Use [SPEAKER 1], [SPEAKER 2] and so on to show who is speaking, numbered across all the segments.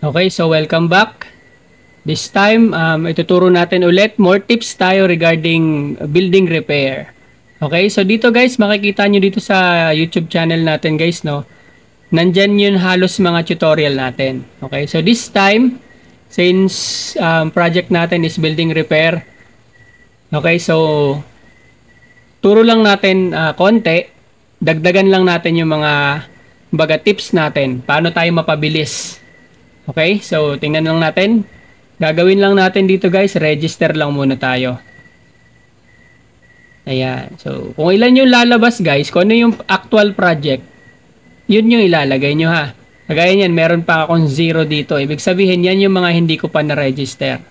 [SPEAKER 1] Okay, so welcome back. This time, ituturo natin ulit more tips tayo regarding building repair. Okay, so dito guys, makikita nyo dito sa YouTube channel natin guys, no? Nandyan yun halos mga tutorial natin. Okay, so this time, since project natin is building repair, okay, so turo lang natin konti, dagdagan lang natin yung mga baga tips natin, paano tayo mapabilis. Okay, so tingnan lang natin. Gagawin lang natin dito guys, register lang muna tayo. Ayan, so kung ilan yung lalabas guys, kung ano yung actual project, yun yung ilalagay nyo ha. Kagaya niyan, meron pa akong 0 dito. Ibig sabihin yan yung mga hindi ko pa na-register.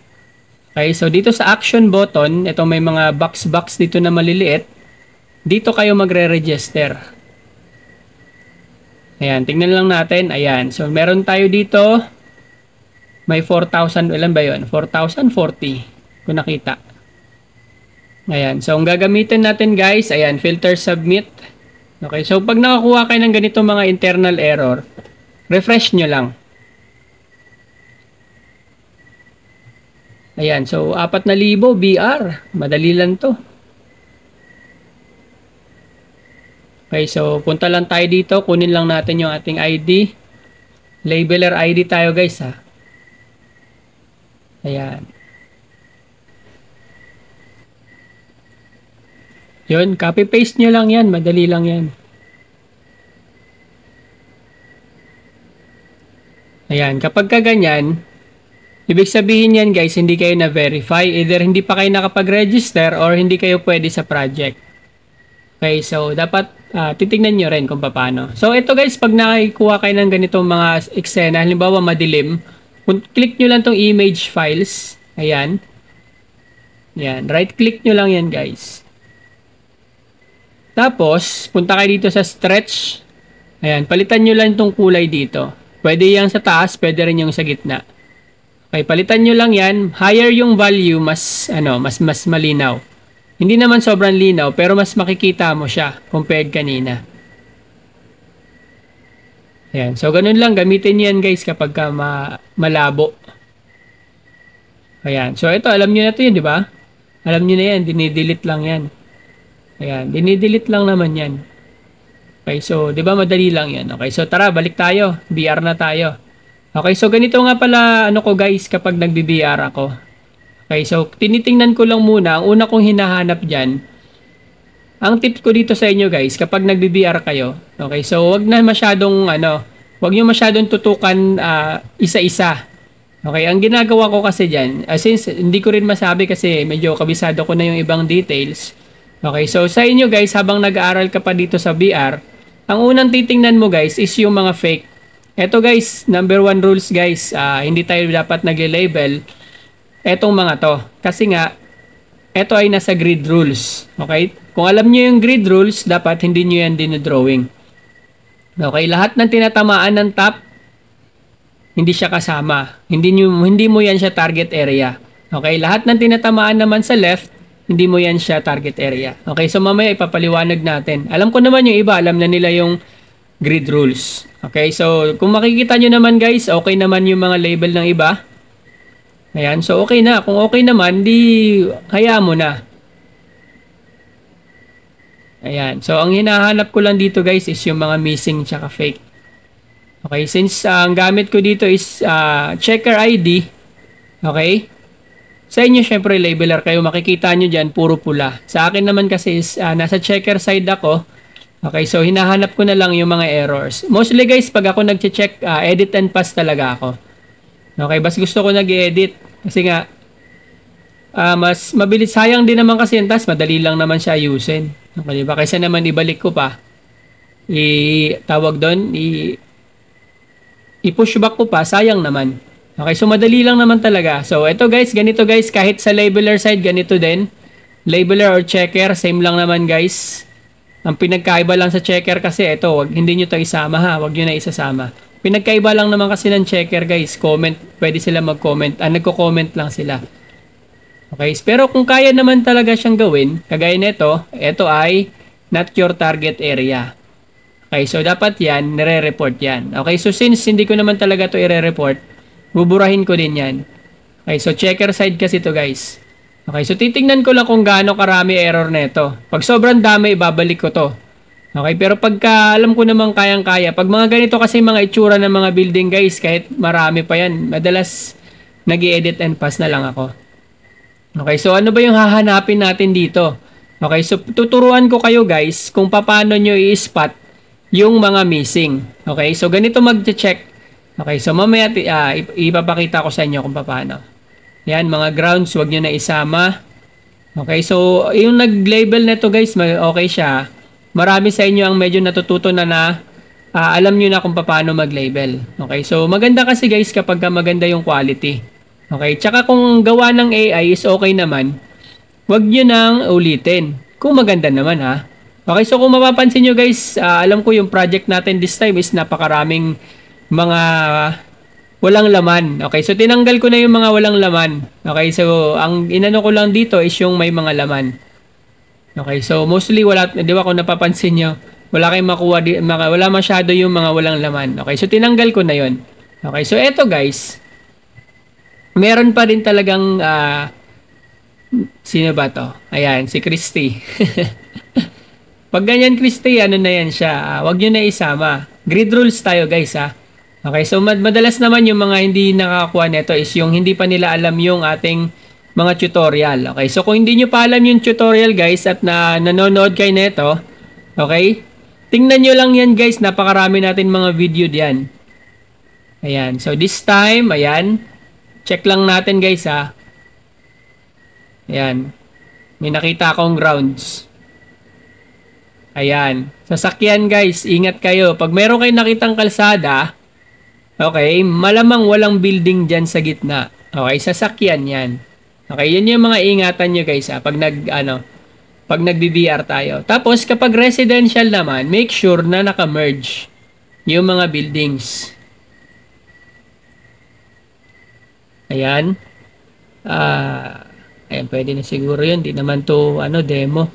[SPEAKER 1] Okay, so dito sa action button, ito may mga box dito na maliliit. Dito kayo magre-register. Ayan, tingnan lang natin. Ayan, so meron tayo dito. May 4,000, ilan ba yun? 4,040 kung nakita. Ayan, so ang gagamitin natin guys, ayan, filter submit. Okay, so pag nakakuha kayo ng ganito mga internal error, refresh nyo lang. Ayan, so 4,000 BR, madali lang to. Okay, so punta lang tayo dito, kunin lang natin yung ating ID. Labeler ID tayo guys ha. Ayan. Yun, copy-paste nyo lang yan. Madali lang yan. Ayan, kapag kaganyan, ibig sabihin yan guys, hindi kayo na-verify. Either hindi pa kayo nakapag-register or hindi kayo pwede sa project. Okay, so dapat titignan nyo rin kung paano. So ito guys, pag nakikuha kayo ng ganitong mga eksena, halimbawa madilim, click nyo lang tong image files. Ayan. Ayan. Right click nyo lang yan guys. Tapos, punta kayo dito sa stretch. Ayan. Palitan nyo lang tong kulay dito. Pwede yan sa taas, pwede rin yung sa gitna. Okay, palitan nyo lang yan. Higher yung value, mas malinaw. Hindi naman sobrang linaw, pero mas makikita mo siya compared kanina. Ayan. So, ganun lang. Gamitin nyo yan guys kapag ka malabo. Ayan. So, ito. Alam nyo na ito yun, di ba? Alam nyo na yan. Dinidelete lang yan. Ayan. Dinidelete lang naman yan. Okay. So, di ba madali lang yan? Okay. So, tara. Balik tayo. BR na tayo. Okay. So, ganito nga pala ano ko guys kapag nagbi-BR ako. Okay. So, tinitingnan ko lang muna. Ang una kong hinahanap dyan. Ang tip ko dito sa inyo guys, kapag nagbi-BR kayo, okay, so wag na masyadong wag niyo masyadong tutukan isa-isa. Okay, ang ginagawa ko kasi diyan, since hindi ko rin masabi kasi medyo kabisado ko na yung ibang details. Okay, so sa inyo guys, habang nag-aaral ka pa dito sa BR, ang unang titingnan mo guys is yung mga fake. Eto guys, number 1 rules guys, hindi tayo dapat nagle-label etong mga to. Kasi nga, eto ay nasa grid rules. Okay? Kung alam nyo yung grid rules, dapat hindi nyo yan dinodrawing. Okay? Lahat ng tinatamaan ng top, hindi siya kasama. Hindi mo yan siya target area. Okay? Lahat ng tinatamaan naman sa left, hindi mo yan siya target area. Okay? So mamaya ipapaliwanag natin. Alam ko naman yung iba, alam na nila yung grid rules. Okay? So kung makikita nyo naman guys, okay naman yung mga label ng iba. Ayan, so okay na. Kung okay naman, di kaya mo na. Ayan, so ang hinahanap ko lang dito guys is yung mga missing tsaka fake. Okay, since ang gamit ko dito is checker ID. Okay? Sa inyo syempre labeler kayo, makikita nyo dyan, puro pula. Sa akin naman kasi is nasa checker side ako. Okay, so hinahanap ko na lang yung mga errors. Mostly guys, pag ako nag-check, edit and pass talaga ako. Okay, bas gusto ko nag-edit kasi nga mas mabilis, sayang din naman kasi yung task, madali lang naman siya ayusin. Okay, diba? Kaysa naman ibalik ko pa. Tawag doon, i-push back ko pa, sayang naman. Okay, so madali lang naman talaga. So ito guys, ganito guys, kahit sa labeler side ganito din. Labeler or checker, same lang naman guys. Ang pinagkaiba lang sa checker kasi ito, hindi nyo to isama ha, wag nyo na isasama. Pinagkaiba lang naman kasi ng checker guys, comment, pwede sila mag-comment, nagko-comment lang sila. Okay, pero kung kaya naman talaga siyang gawin, kagaya nito, ito ay not your target area. Okay, so dapat yan, nire-report yan. Okay, so since hindi ko naman talaga to i-report, buburahin ko din yan. Okay, so checker side kasi to guys. Okay, so titingnan ko lang kung gaano karami error nito. Pag sobrang dami, babalik ko to. Okay, pero pagka alam ko namang kayang-kaya, pag mga ganito kasi mga itsura ng mga building guys, kahit marami pa yan, madalas nag-i-edit and pass na lang ako. Okay, so ano ba yung hahanapin natin dito? Okay, so tuturuan ko kayo guys kung paano nyo i-spot yung mga missing. Okay, so ganito mag-check. Okay, so mamaya ipapakita ko sa inyo kung paano. Yan, mga grounds, wag nyo na isama. Okay, so yung nag-label nito guys, okay siya. Marami sa inyo ang medyo natututo na alam nyo na kung paano mag-label. Okay, so maganda kasi guys kapag maganda yung quality. Okay, tsaka kung gawa ng AI is okay naman, wag nyo nang ulitin. Kung maganda naman ha. Okay, so kung mapapansin nyo guys, alam ko yung project natin this time is napakaraming mga walang laman. Okay, so tinanggal ko na yung mga walang laman. Okay, so ang inano ko lang dito is yung may mga laman. Okay, so mostly wala, di ba kung napapansin nyo, wala kayong makuha, wala masyado yung mga walang laman. Okay, so tinanggal ko na yon. Okay, so eto guys, meron pa rin talagang, sino ba to? Ayan, si Christy. Pag ganyan Christy, ano na yan siya, wag nyo na isama. Grid rules tayo guys ha. Okay, so madalas naman yung mga hindi nakakuha nito is yung hindi pa nila alam yung ating mga tutorial. Okay, so kung hindi nyo pa alam yung tutorial guys at nanonood kayo nito, okay, tingnan nyo lang yan guys, napakarami natin mga video diyan. Ayan, so this time, ayan, check lang natin guys ha. Ayan, may nakita akong grounds. Ayan, sasakyan guys, ingat kayo. Pag meron kayong nakitang kalsada, okay, malamang walang building dyan sa gitna. Okay, sasakyan yan. Okay, yan yung mga ingatan nyo guys ha, pag nag-BBR tayo. Tapos kapag residential naman, make sure na naka-merge yung mga buildings. Ayan. Ayan, pwede na siguro yun. Di naman to demo.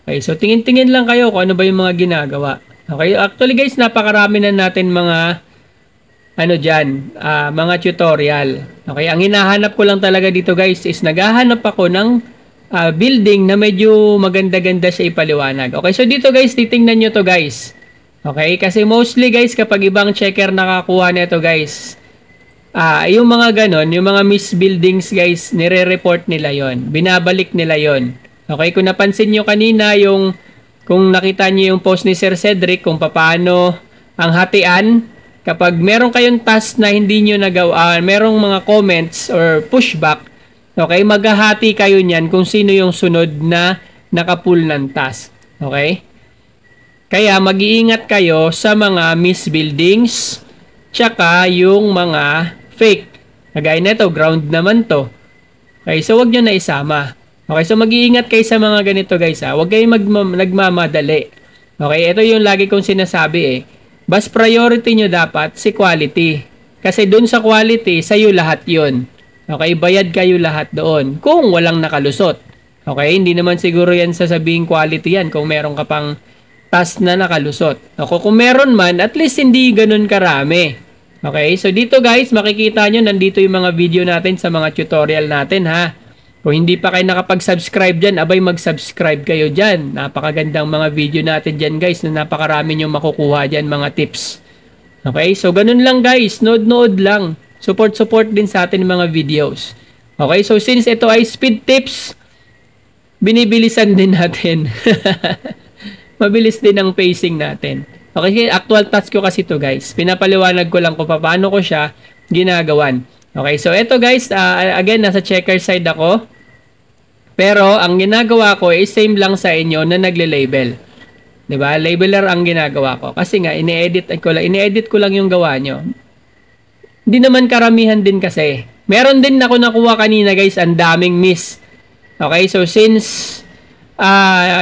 [SPEAKER 1] Okay, so tingin-tingin lang kayo kung ano ba yung mga ginagawa. Okay, actually guys, napakarami na natin mga mga tutorial. Okay, ang hinahanap ko lang talaga dito guys is naghahanap ako ng building na medyo maganda-ganda siya ipaliwanag. Okay, so dito guys, titingnan nyo to guys. Okay, kasi mostly guys, kapag ibang checker nakakuha nito guys, yung mga ganon, yung mga miss buildings guys, nire-report nila yon, binabalik nila yon. Okay, kung napansin nyo kanina kung nakita niyo yung post ni Sir Cedric kung paano ang hatian, kapag meron kayong task na hindi niyo nagawa, merong mga comments or pushback, okay, maghahati kayo niyan kung sino yung sunod na nakapull ng task. Okay? Kaya mag-iingat kayo sa mga miss buildings, tsaka yung mga fake. Kagaya nito, ground naman to. Okay, so wag nyo na isama. Okay, so mag-iingat kayo sa mga ganito guys ha. Huwag kayong nagmamadali. Okay, ito yung lagi kong sinasabi eh. Bas priority nyo dapat si quality. Kasi dun sa quality, sa'yo lahat yun. Okay, bayad kayo lahat doon. Kung walang nakalusot. Okay, hindi naman siguro yan sasabihin quality yan kung meron ka pang task na nakalusot. Okay, kung meron man, at least hindi ganun karami. Okay, so dito guys, makikita nyo, nandito yung mga video natin sa mga tutorial natin ha. Kung hindi pa kayo nakapag-subscribe dyan, abay mag-subscribe kayo dyan. Napakagandang mga video natin dyan guys, na napakarami nyo makukuha dyan mga tips. Okay, so ganun lang guys, nood-nood lang. Support din sa atin mga videos. Okay, so since ito ay speed tips, binibilisan din natin. Mabilis din ang pacing natin. Okay, actual task ko kasi to guys. Pinapaliwanag ko lang kung paano ko siya ginagawan. Okay, so ito guys, again, nasa checker side ako. Pero, ang ginagawa ko is same lang sa inyo na nagle-label. Diba? Labeler ang ginagawa ko. Kasi nga, ini-edit ko lang yung gawa nyo. Hindi naman karamihan din kasi. Meron din ako nakuha kanina guys, ang daming miss. Okay, so since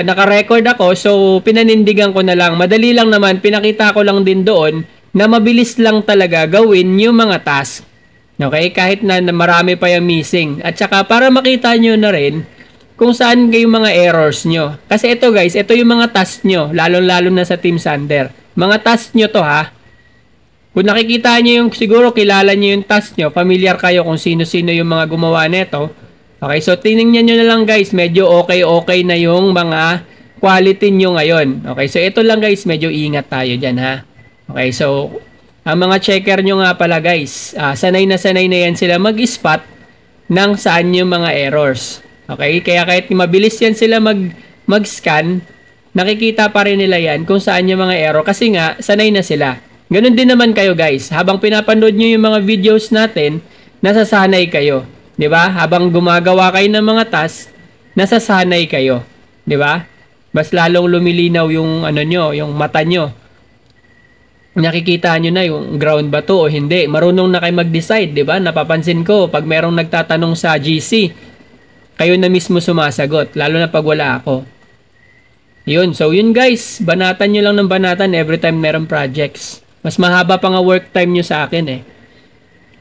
[SPEAKER 1] naka-record ako, so pinanindigan ko na lang. Madali lang naman, pinakita ko lang din doon na mabilis lang talaga gawin yung mga task. Okay, kahit na marami pa yung missing. At saka para makita nyo na rin kung saan yung mga errors nyo. Kasi ito guys, ito yung mga task nyo, lalo-lalo na sa Team Sander. Mga task nyo to ha. Kung nakikita nyo yung, siguro kilala nyo yung task nyo, familiar kayo kung sino-sino yung mga gumawa nito. Okay, so tinignan nyo na lang guys, medyo okay na yung mga quality nyo ngayon. Okay, so ito lang guys, medyo ingat tayo dyan ha. Okay, so ang mga checker nyo nga pala guys, sanay na yan sila mag-spot ng saan yung mga errors. Okay, kaya kahit mabilis yan sila mag-scan, nakikita pa rin nila yan kung saan yung mga error kasi nga sanay na sila. Ganun din naman kayo guys. Habang pinapanood nyo yung mga videos natin, nasasanay kayo. 'Di ba? Habang gumagawa kayo ng mga task, nasasanay kayo. 'Di ba? Mas lalong lumilinaw yung ano nyo, yung mata nyo. Nakikita nyo na yung ground ba to o hindi. Marunong na kayo mag-decide, 'di ba? Napapansin ko pag merong nagtatanong sa GC, kayo na mismo sumasagot, lalo na pag wala ako. Yun, so yun guys, banatan nyo lang ng banatan every time meron projects. Mas mahaba pa nga work time nyo sa akin eh.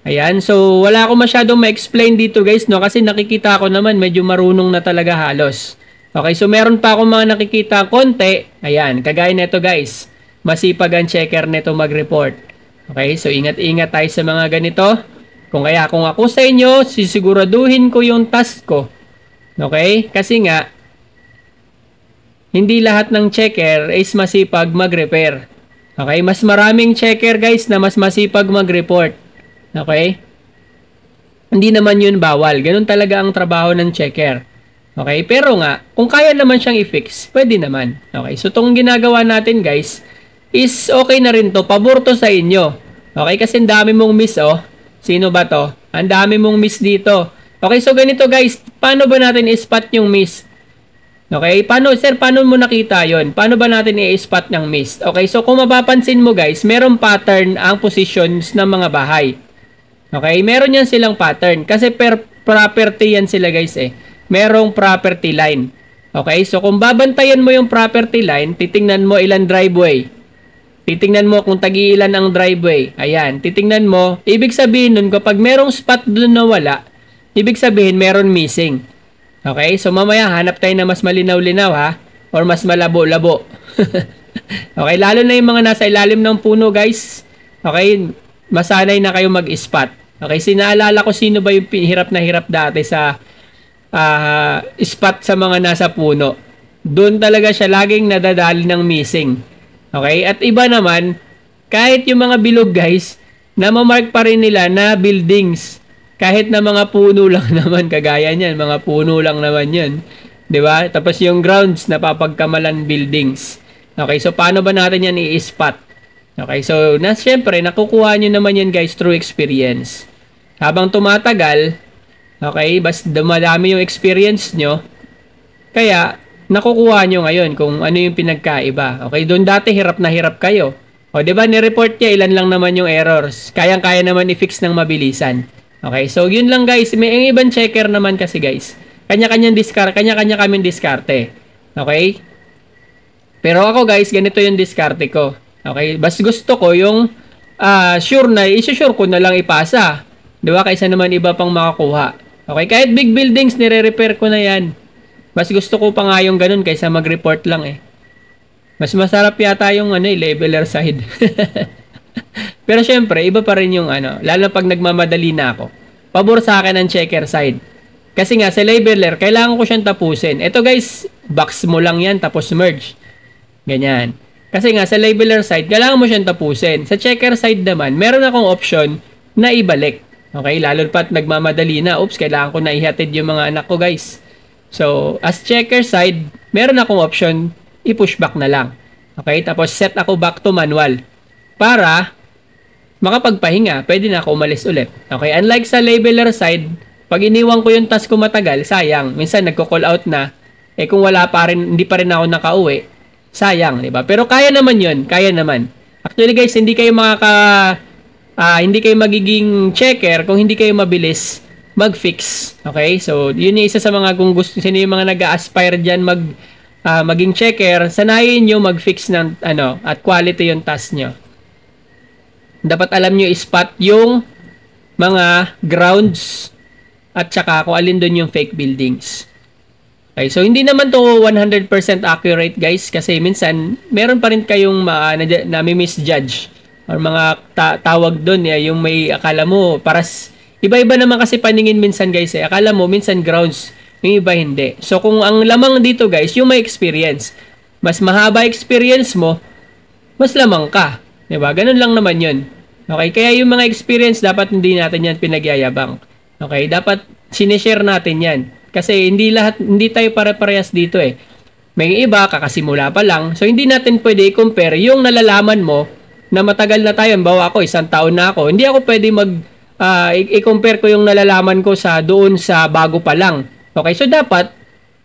[SPEAKER 1] Ayan, so wala ako masyadong ma-explain dito guys, no? Kasi nakikita ko naman medyo marunong na talaga halos. Okay, so meron pa akong mga nakikita konti. Ayan, kagaya nito guys. Masipag ang checker nito mag-report. Okay, so ingat-ingat tayo sa mga ganito. Kung ako sa inyo, sisiguraduhin ko yung task ko. Okay, kasi nga, hindi lahat ng checker is masipag mag-repair. Okay, mas maraming checker guys na mas masipag mag-report. Okay? Hindi naman yun bawal. Ganun talaga ang trabaho ng checker. Okay? Pero nga, kung kaya naman siyang i-fix, pwede naman. Okay? So, itong ginagawa natin guys, is okay na rin to. Pabor to sa inyo. Okay? Kasi ang dami mong miss, oh. Sino ba to? Ang dami mong miss dito. Okay? So, ganito guys. Paano ba natin i-spot yung miss? Okay? Paano mo nakita yon? Paano ba natin i-spot ng mist? Okay, so kung mapapansin mo guys, merong pattern ang positions ng mga bahay. Okay, meron yan silang pattern. Kasi per property yan sila guys eh. Merong property line. Okay, so kung babantayan mo yung property line, titingnan mo ilang driveway. Titingnan mo kung tagi-ilan ang driveway. Ayan, titingnan mo. Ibig sabihin nun, kapag merong spot doon na wala, ibig sabihin meron missing. Okay, so mamaya hanap tayo na mas malinaw-linaw ha, or mas malabo-labo. Okay, lalo na yung mga nasa ilalim ng puno guys. Okay, masanay na kayo mag-spot. Okay, sinaalala ko sino ba yung hirap na hirap dati sa spot sa mga nasa puno. Doon talaga siya laging nadadali ng missing. Okay, at iba naman, kahit yung mga bilog guys, namamark pa rin nila na buildings. Kahit na mga puno lang naman, kagaya niyan, mga puno lang naman yun. 'Di ba? Tapos yung grounds, napapagkamalan buildings. Okay, so paano ba natin yan i-spot? Okay, so syempre, nakukuha nyo naman yan guys through experience. Habang tumatagal, okay, bas dumadami yung experience nyo, kaya nakukuha nyo ngayon kung ano yung pinagkaiba. Okay, doon dati hirap na hirap kayo. O, 'di ba, ni-report niya ilan lang naman yung errors. Kayang-kaya naman i-fix ng mabilisan. Okay, so yun lang guys. May ibang checker naman kasi guys. Kanya-kanya kaming diskarte. Okay? Pero ako guys, ganito yung diskarte ko. Okay? Bas gusto ko yung sure ko na lang ipasa. Diba? Kaysa naman iba pang makakuha. Okay? Kahit big buildings, nire-repair ko na yan. Bas gusto ko pa nga yung ganun kaysa mag-report lang eh. Mas masarap yata yung leveler side. Pero syempre, iba pa rin yung lalo pag nagmamadali na ako. Pabor sa akin ang checker side. Kasi nga, sa labeler, kailangan ko siyang tapusin. Ito guys, box mo lang yan, tapos merge. Ganyan. Kasi nga, sa labeler side, kailangan mo siyang tapusin. Sa checker side naman, meron akong option na ibalik. Okay, lalo pat nagmamadali na. Oops, kailangan ko na ihatid yung mga anak ko guys. So, as checker side, meron akong option, i-push back na lang. Okay, tapos set ako back to manual. Para makapagpahinga, pwede na ako umalis ulit. Okay, unlike sa labeler side, pag iniwan ko yung task ko matagal, sayang. Minsan nagko-call out na, kung wala pa rin, hindi pa rin ako nakauwi, sayang, di ba? Pero kaya naman yun, kaya naman. Actually guys, hindi kayo magiging checker kung hindi kayo mabilis mag-fix. Okay, so yun yung isa sa mga, kung gusto, sino yung mga nag-aspire dyan maging checker, sanayin nyo mag-fix ng at quality yung task nyo. Dapat alam nyo i-spot yung mga grounds at saka kung alin doon yung fake buildings. Okay, so hindi naman to 100% accurate guys kasi minsan meron pa rin kayong na misjudge. or mga tawag doon, yung may akala mo, iba-iba naman kasi paningin minsan guys eh. Akala mo, minsan grounds, yung iba hindi. So kung ang lamang dito guys, yung may experience, mas mahaba experience mo, mas lamang ka. Diba? Ganun lang naman yun. Okay, kaya yung mga experience, dapat hindi natin yan pinagyayabang. Okay, dapat sinishare natin yan. Kasi hindi tayo pare-parehas dito eh. May iba, kakasimula pa lang. So, hindi natin pwede i-compare yung nalalaman mo na matagal na tayo. Bawa ako, 1 taon na ako. Hindi ako pwede i-compare ko yung nalalaman ko doon sa bago pa lang. Okay, so dapat,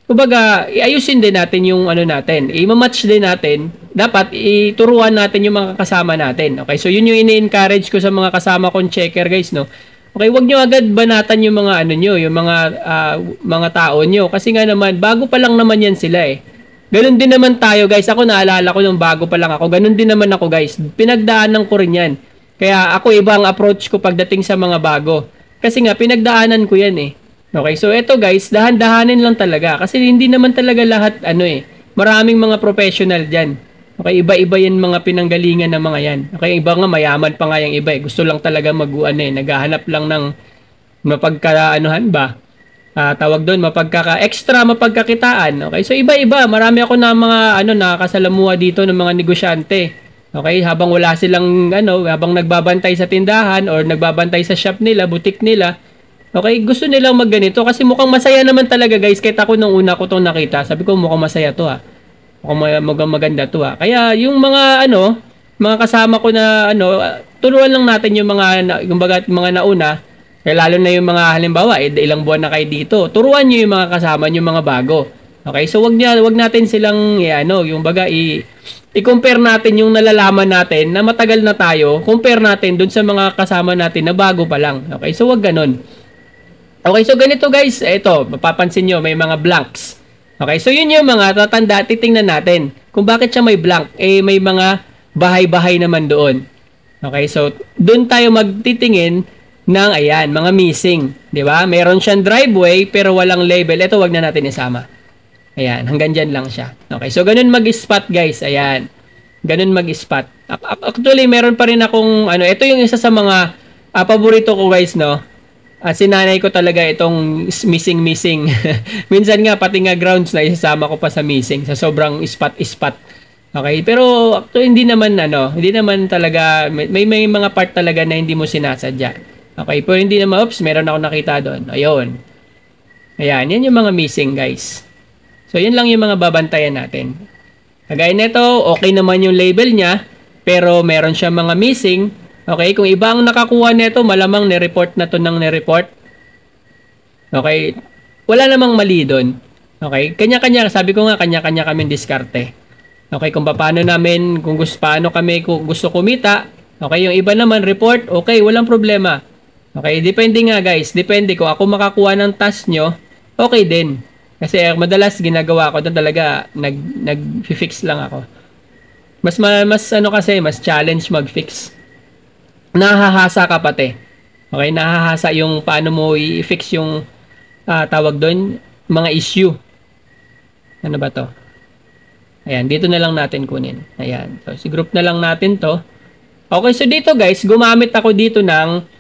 [SPEAKER 1] kumbaga, iayusin din natin yung ano natin. I-match din natin. Dapat, ituruan natin yung mga kasama natin. Okay, so yun yung ini-encourage ko sa mga kasama kong checker guys, no? Okay, wag nyo agad banatan yung mga ano nyo, yung mga tao nyo. Kasi nga naman, bago pa lang naman yan sila eh. Ganun din naman tayo guys. Ako naalala ko nung bago pa lang ako. Ganun din naman ako guys. Pinagdaanan ko rin yan. Kaya ako iba ang approach ko pagdating sa mga bago. Kasi nga pinagdaanan ko yan eh. Okay, so eto guys, dahan-dahanin lang talaga. Kasi hindi naman talaga lahat maraming mga professional dyan. Okay, iba-iba yan mga pinanggalingan ng mga yan. Okay, iba nga mayaman pa nga yung iba eh. Gusto lang talaga naghahanap lang ng mapagkaanuhan ba? Tawag doon, extra mapagkakitaan. Okay, so iba-iba. Marami ako na mga nakakasalamuha dito ng mga negosyante. Okay, habang wala silang habang nagbabantay sa tindahan or nagbabantay sa shop nila, butik nila. Okay, gusto nilang magganito kasi mukhang masaya naman talaga guys. Kahit ako nung una ko 'tong nakita, sabi ko mukhang masaya 'to ha. Mukhang maganda 'to ha. Kaya yung mga kasama ko na turuan lang natin yung mga nauna. Kaya lalo na yung mga halimbawa, ilang buwan na kayo dito. Turuan niyo yung mga kasama niyo, mga bago. Okay? So wag natin silang i-compare natin yung nalalaman natin na matagal na tayo, compare natin dun sa mga kasama natin na bago pa lang. Okay? So wag ganun. Okay, so ganito guys, ito, mapapansin nyo, may mga blanks. Okay, so yun yung mga titingnan natin. Kung bakit siya may blank, may mga bahay-bahay naman doon. Okay, so doon tayo magtitingin ng mga missing, 'di ba? Meron siyang driveway pero walang label. Ito wag na natin isama. Ayan, hanggang diyan lang siya. Okay, so ganun mag-spot guys. Ayan. Ganun mag-spot. Actually, meron pa rin akong ito yung isa sa mga paborito ko guys, no. Sinanay ko talaga itong missing. Minsan nga pati nga grounds na isasama ko pa sa missing sa sobrang spot. Okay, pero actually hindi naman talaga may mga part talaga na hindi mo sinasadya. Okay, pero hindi naman, meron ako nakita doon. Ayun. Ayan, yan yung mga missing, guys. So, yan lang yung mga babantayan natin. Kagaya nito, okay naman yung label niya, pero meron siya mga missing. Okay, kung iba ang nakakuha nito, malamang ni-report na to ng ni-report. Okay, wala namang mali doon. Okay, kanya-kanya, sabi ko nga, kanya-kanya kami diskarte. Okay, kung paano kami gusto kumita. Okay, yung iba naman, report, okay, walang problema. Okay, depende nga guys. Depende kung ako makakuha ng task nyo, okay din. Kasi madalas ginagawa ko doon talaga, nag-fix lang ako. Mas challenge mag-fix. Nahahasa ka pati. Okay, nahahasa yung paano mo i-fix yung tawag doon, mga issue. Ano ba to? Ayan, dito na lang natin kunin. Ayan, so si group na lang natin to. Okay, so dito guys, gumamit ako dito ng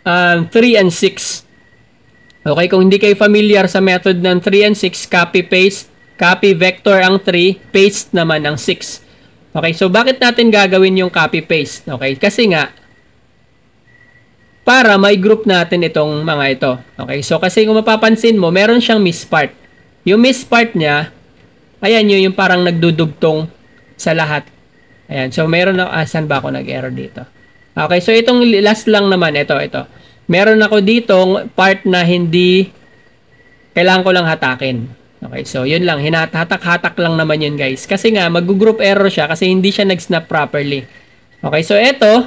[SPEAKER 1] 3 and 6. Okay, kung hindi kayo familiar sa method ng 3 and 6, copy-paste. Copy vector ang 3, paste naman ang 6. Okay, so bakit natin gagawin yung copy-paste? Okay, kasi nga, para may group natin itong mga ito. Okay, so kasi kung mapapansin mo, meron siyang miss part. Yung miss part niya, ayan yung parang nagdudugtong sa lahat. Ayan, so meron na, saan ba ako nag-error dito? Okay, so itong last lang naman, ito. Meron ako ditong part na hindi kailangan ko lang hatakin. Okay, so yun lang, hatak-hatak lang naman yun guys. Kasi nga, mag-group error siya kasi hindi siya nag-snap properly. Okay, so ito,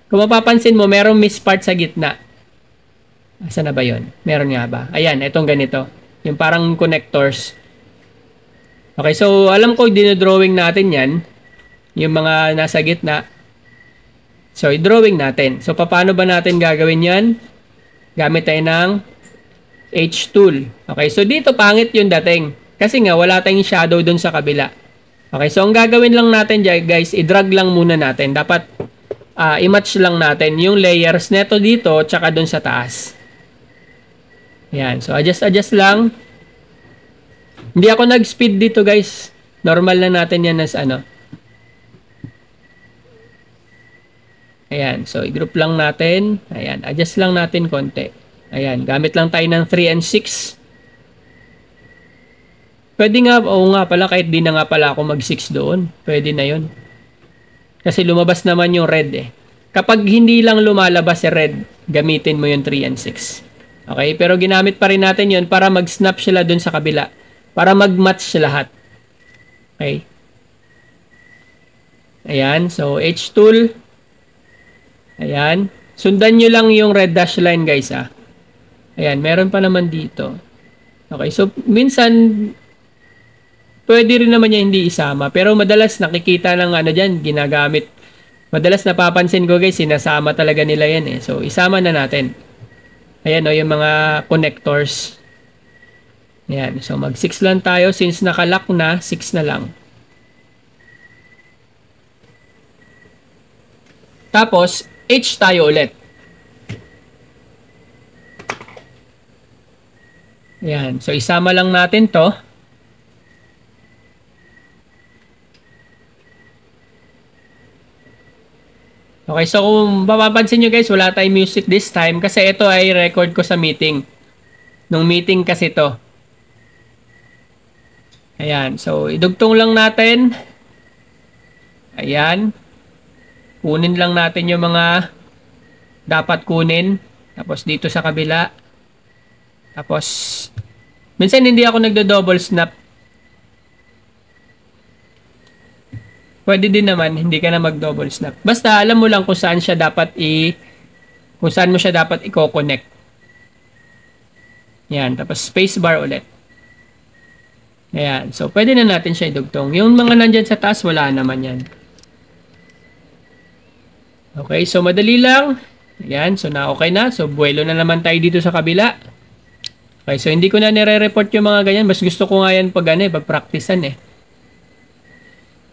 [SPEAKER 1] kung mapapansin mo, merong miss part sa gitna. Saan na ba yun? Meron nga ba? Ayan, itong ganito. Yung parang connectors. Okay, so alam ko, dinodrawing natin yan. Yung mga nasa gitna. So, i-drawing natin. So, paano ba natin gagawin yan? Gamit tayo ng H tool. Okay, so dito pangit yung dating. Kasi nga, wala tayong shadow dun sa kabila. Okay, so ang gagawin lang natin dyan, guys, i-drag lang muna natin. Dapat i-match lang natin yung layers neto dito tsaka dun sa taas. Ayan, so adjust lang. Hindi ako nag-speed dito, guys. Normal lang natin yan as ano. Ayan, so i-group lang natin. Ayan, adjust lang natin konti. Ayan, gamit lang tayo ng 3 and 6. Pwede nga, oo nga pala, kahit di na nga pala ako mag-6 doon. Pwede na yun. Kasi lumabas naman yung red eh. Kapag hindi lang lumalabas si red, gamitin mo yung 3 and 6. Okay, pero ginamit pa rin natin yun para mag-snap sila doon sa kabila. Para mag-match lahat. Okay. Ayan, so H tool. Ayan. Sundan nyo lang yung red dash line, guys, ah. Ayan, meron pa naman dito. Okay, so minsan pwede rin naman niya hindi isama. Pero madalas nakikita ng ano dyan, ginagamit. Madalas napapansin ko, guys, sinasama talaga nila yan eh. So, isama na natin. Ayan o, yung mga connectors. Ayan. So, mag-6 lang tayo. Since nakalock na, 6 na lang. Tapos, H tayo ulit. Ayan. So, isama lang natin to. Okay, so kung mapapansin nyo, guys, wala tayong music this time kasi ito ay record ko sa meeting. Nung meeting kasi to. Ayan, so idugtong lang natin. Ayan. Kunin lang natin yung mga dapat kunin. Tapos dito sa kabila. Tapos, minsan hindi ako nagdo-double snap. Pwede din naman, hindi ka na mag-double snap. Basta alam mo lang kung saan siya dapat kung saan mo siya dapat i-connect. Yan, tapos spacebar ulit. Ayan, so pwede na natin siya idugtong. Yung mga nandyan sa taas, wala naman yan. Okay, so madali lang. Ayan, so na okay na. So buwelo na naman tayo dito sa kabila. Okay, so hindi ko na nire-report yung mga ganyan. Mas gusto ko nga yan pag-practicean eh.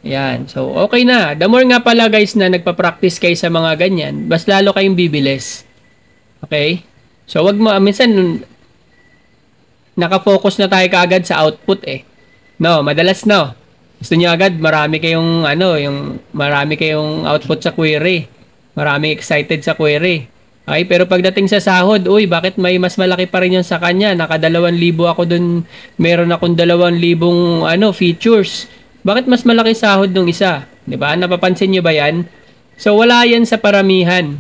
[SPEAKER 1] Ayan. So, okay na. The more nga pala, guys, na nagpa-practice kayo sa mga ganyan, mas lalo kayong bibilis. Okay? So, wag mo, minsan, nakafocus na tayo kaagad sa output eh. No, madalas no. Gusto niyo agad, marami kayong, marami kayong output sa query. Marami excited sa query. Okay? Pero pagdating sa sahod, uy, bakit may mas malaki pa rin yan sa kanya? Naka 2,000 ako dun, meron akong 2,000 features. Bakit mas malaki sahod nung isa? 'Di ba? Napapansin niyo ba 'yan? So wala 'yan sa paramihan.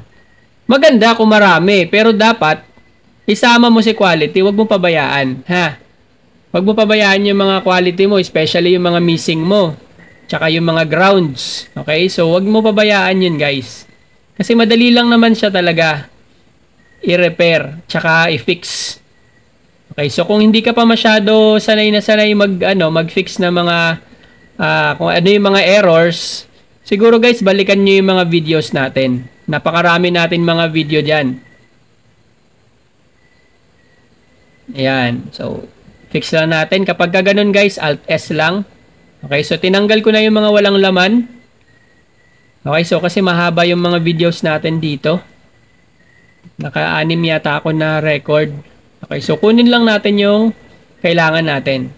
[SPEAKER 1] Maganda kung marami, pero dapat isama mo si quality, 'wag mo pabayaan, ha? 'Wag mo pabayaan yung mga quality mo, especially yung mga missing mo, tsaka yung mga grounds. Okay? So 'wag mo pabayaan 'yun, guys. Kasi madali lang naman siya talaga i-repair, tsaka i-fix. Okay? So kung hindi ka pa masyado sanay mag-fix na mga kung ano yung mga errors, siguro guys, balikan nyo yung mga videos natin. Napakarami natin mga video dyan. Ayan. So, fix lang natin. Kapag ganun guys, Alt-S lang. Okay, so tinanggal ko na yung mga walang laman. Okay, so kasi mahaba yung mga videos natin dito. Naka-anim yata ako na record. Okay, so kunin lang natin yung kailangan natin.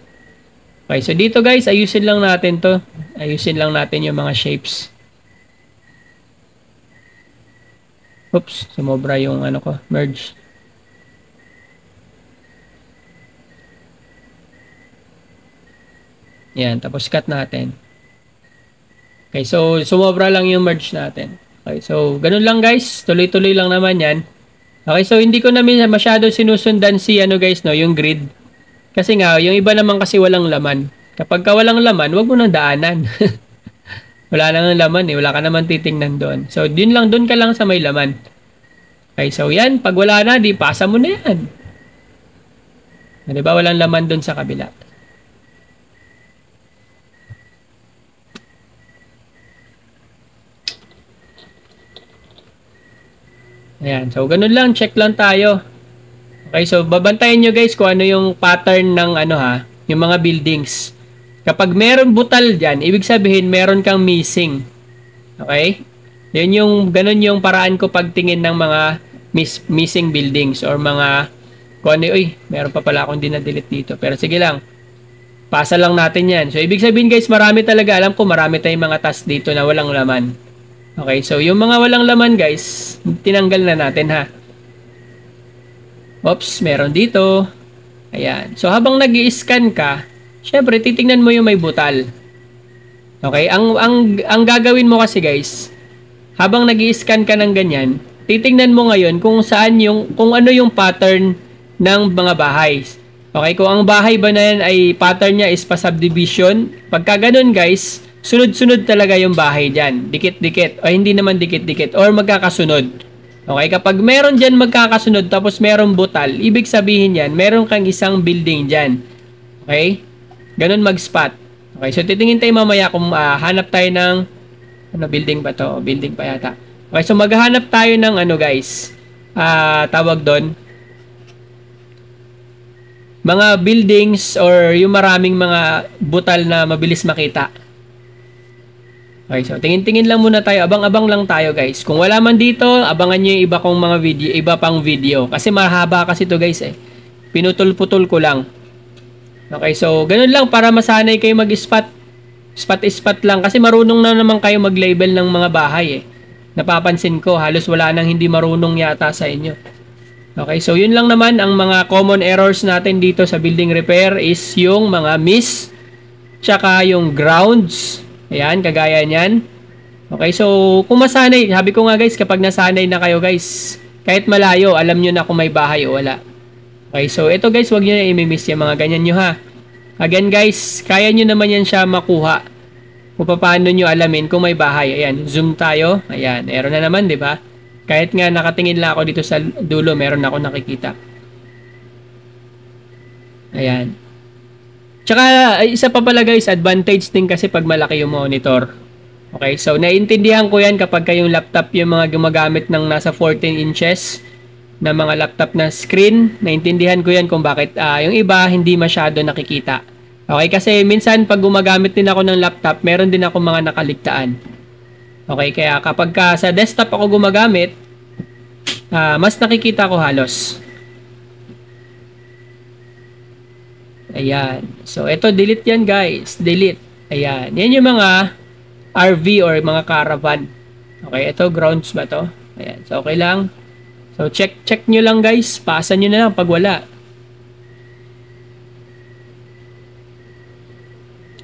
[SPEAKER 1] Okay, so dito guys, ayusin lang natin to. Ayusin lang natin yung mga shapes. Oops, sumobra yung merge. Yan, tapos cut natin. Okay, so sumobra lang yung merge natin. Okay, so ganun lang guys, tuloy-tuloy lang naman yan. Okay, so hindi ko na masyado sinusundan yung grid. Kasi nga, yung iba naman kasi walang laman. Kapag ka walang laman, wag mo nang daanan. Wala nang laman eh. Wala ka naman titingnan doon. So, doon ka lang sa may laman. Okay, so yan. Pag wala na, di pasa mo na yan. Diba? Walang laman doon sa kabila. Ayan. So, ganun lang. Check lang tayo. Okay, so babantayan nyo guys kung ano yung pattern ng yung mga buildings. Kapag meron butal dyan, ibig sabihin meron kang missing. Okay? Ganun yung paraan ko pagtingin ng mga missing buildings or mga kung ano, uy, meron pa pala akong dinadelete dito. Pero sige lang, pasa lang natin yan. So, ibig sabihin guys, marami talaga. Alam ko, marami tayong mga task dito na walang laman. Okay, so yung mga walang laman guys, tinanggal na natin ha. Oops, meron dito. Ayan. So, habang nag-i-scan ka, syempre, titingnan mo yung may butal. Okay, ang gagawin mo kasi guys, habang nag-i-scan ka ng ganyan, titingnan mo ngayon kung ano yung pattern ng mga bahay. Okay, kung ang bahay ba na yan ay pattern niya is pa-subdivision, pagka ganun guys, sunod-sunod talaga yung bahay dyan. Dikit-dikit, o hindi naman dikit-dikit, or magkakasunod. Okay, kapag meron dyan magkakasunod, tapos meron butal, ibig sabihin yan, meron kang isang building dyan. Okay, ganun mag-spot. Okay, so titingin tayo mamaya kung hanap tayo ng, ano, building ba to? Building pa yata. Okay, so maghahanap tayo ng ano guys, tawag doon, mga buildings or yung maraming mga butal na mabilis makita. Okay, so tingin-tingin lang muna tayo. Abang-abang lang tayo guys. Kung wala man dito, abangan nyo yung iba kong mga video, iba pang video. Kasi mahaba kasi to guys eh. Pinutol-putol ko lang. Okay, so ganun lang para masanay kayo mag-spot. Spot lang. Kasi marunong na naman kayo mag-label ng mga bahay eh. Napapansin ko, halos wala nang hindi marunong yata sa inyo. Okay, so yun lang naman ang mga common errors natin dito sa building repair is yung mga miss, tsaka yung grounds. Ayan, kagaya niyan. Okay, so kung masanay, sabi ko nga guys, kapag nasanay na kayo guys, kahit malayo, alam nyo na kung may bahay o wala. Okay, so ito guys, wag nyo na i-miss yung mga ganyan nyo ha. Again guys, kaya nyo naman yan siya makuha kung paano nyo alamin kung may bahay. Ayan, zoom tayo. Ayan, meron na naman, di ba? Kahit nga nakatingin lang ako dito sa dulo, meron ako nakikita. Ayan. Tsaka, isa pa pala guys, advantage din kasi pag malaki yung monitor. Okay, so naiintindihan ko yan kapag kayong laptop yung mga gumagamit ng nasa 14 inches na mga laptop na screen. Naiintindihan ko yan kung bakit yung iba hindi masyado nakikita. Okay, kasi minsan pag gumagamit din ako ng laptop, meron din ako mga nakaligtaan. Okay, kaya kapag sa desktop ako gumagamit, mas nakikita ko halos. Ayan. So, ito, delete yan guys. Delete. Ayan. Yan yung mga RV or mga caravan. Okay, ito, grounds ba to? Ayan. So, okay lang. So, check nyo lang guys. Paasan nyo na lang pag wala.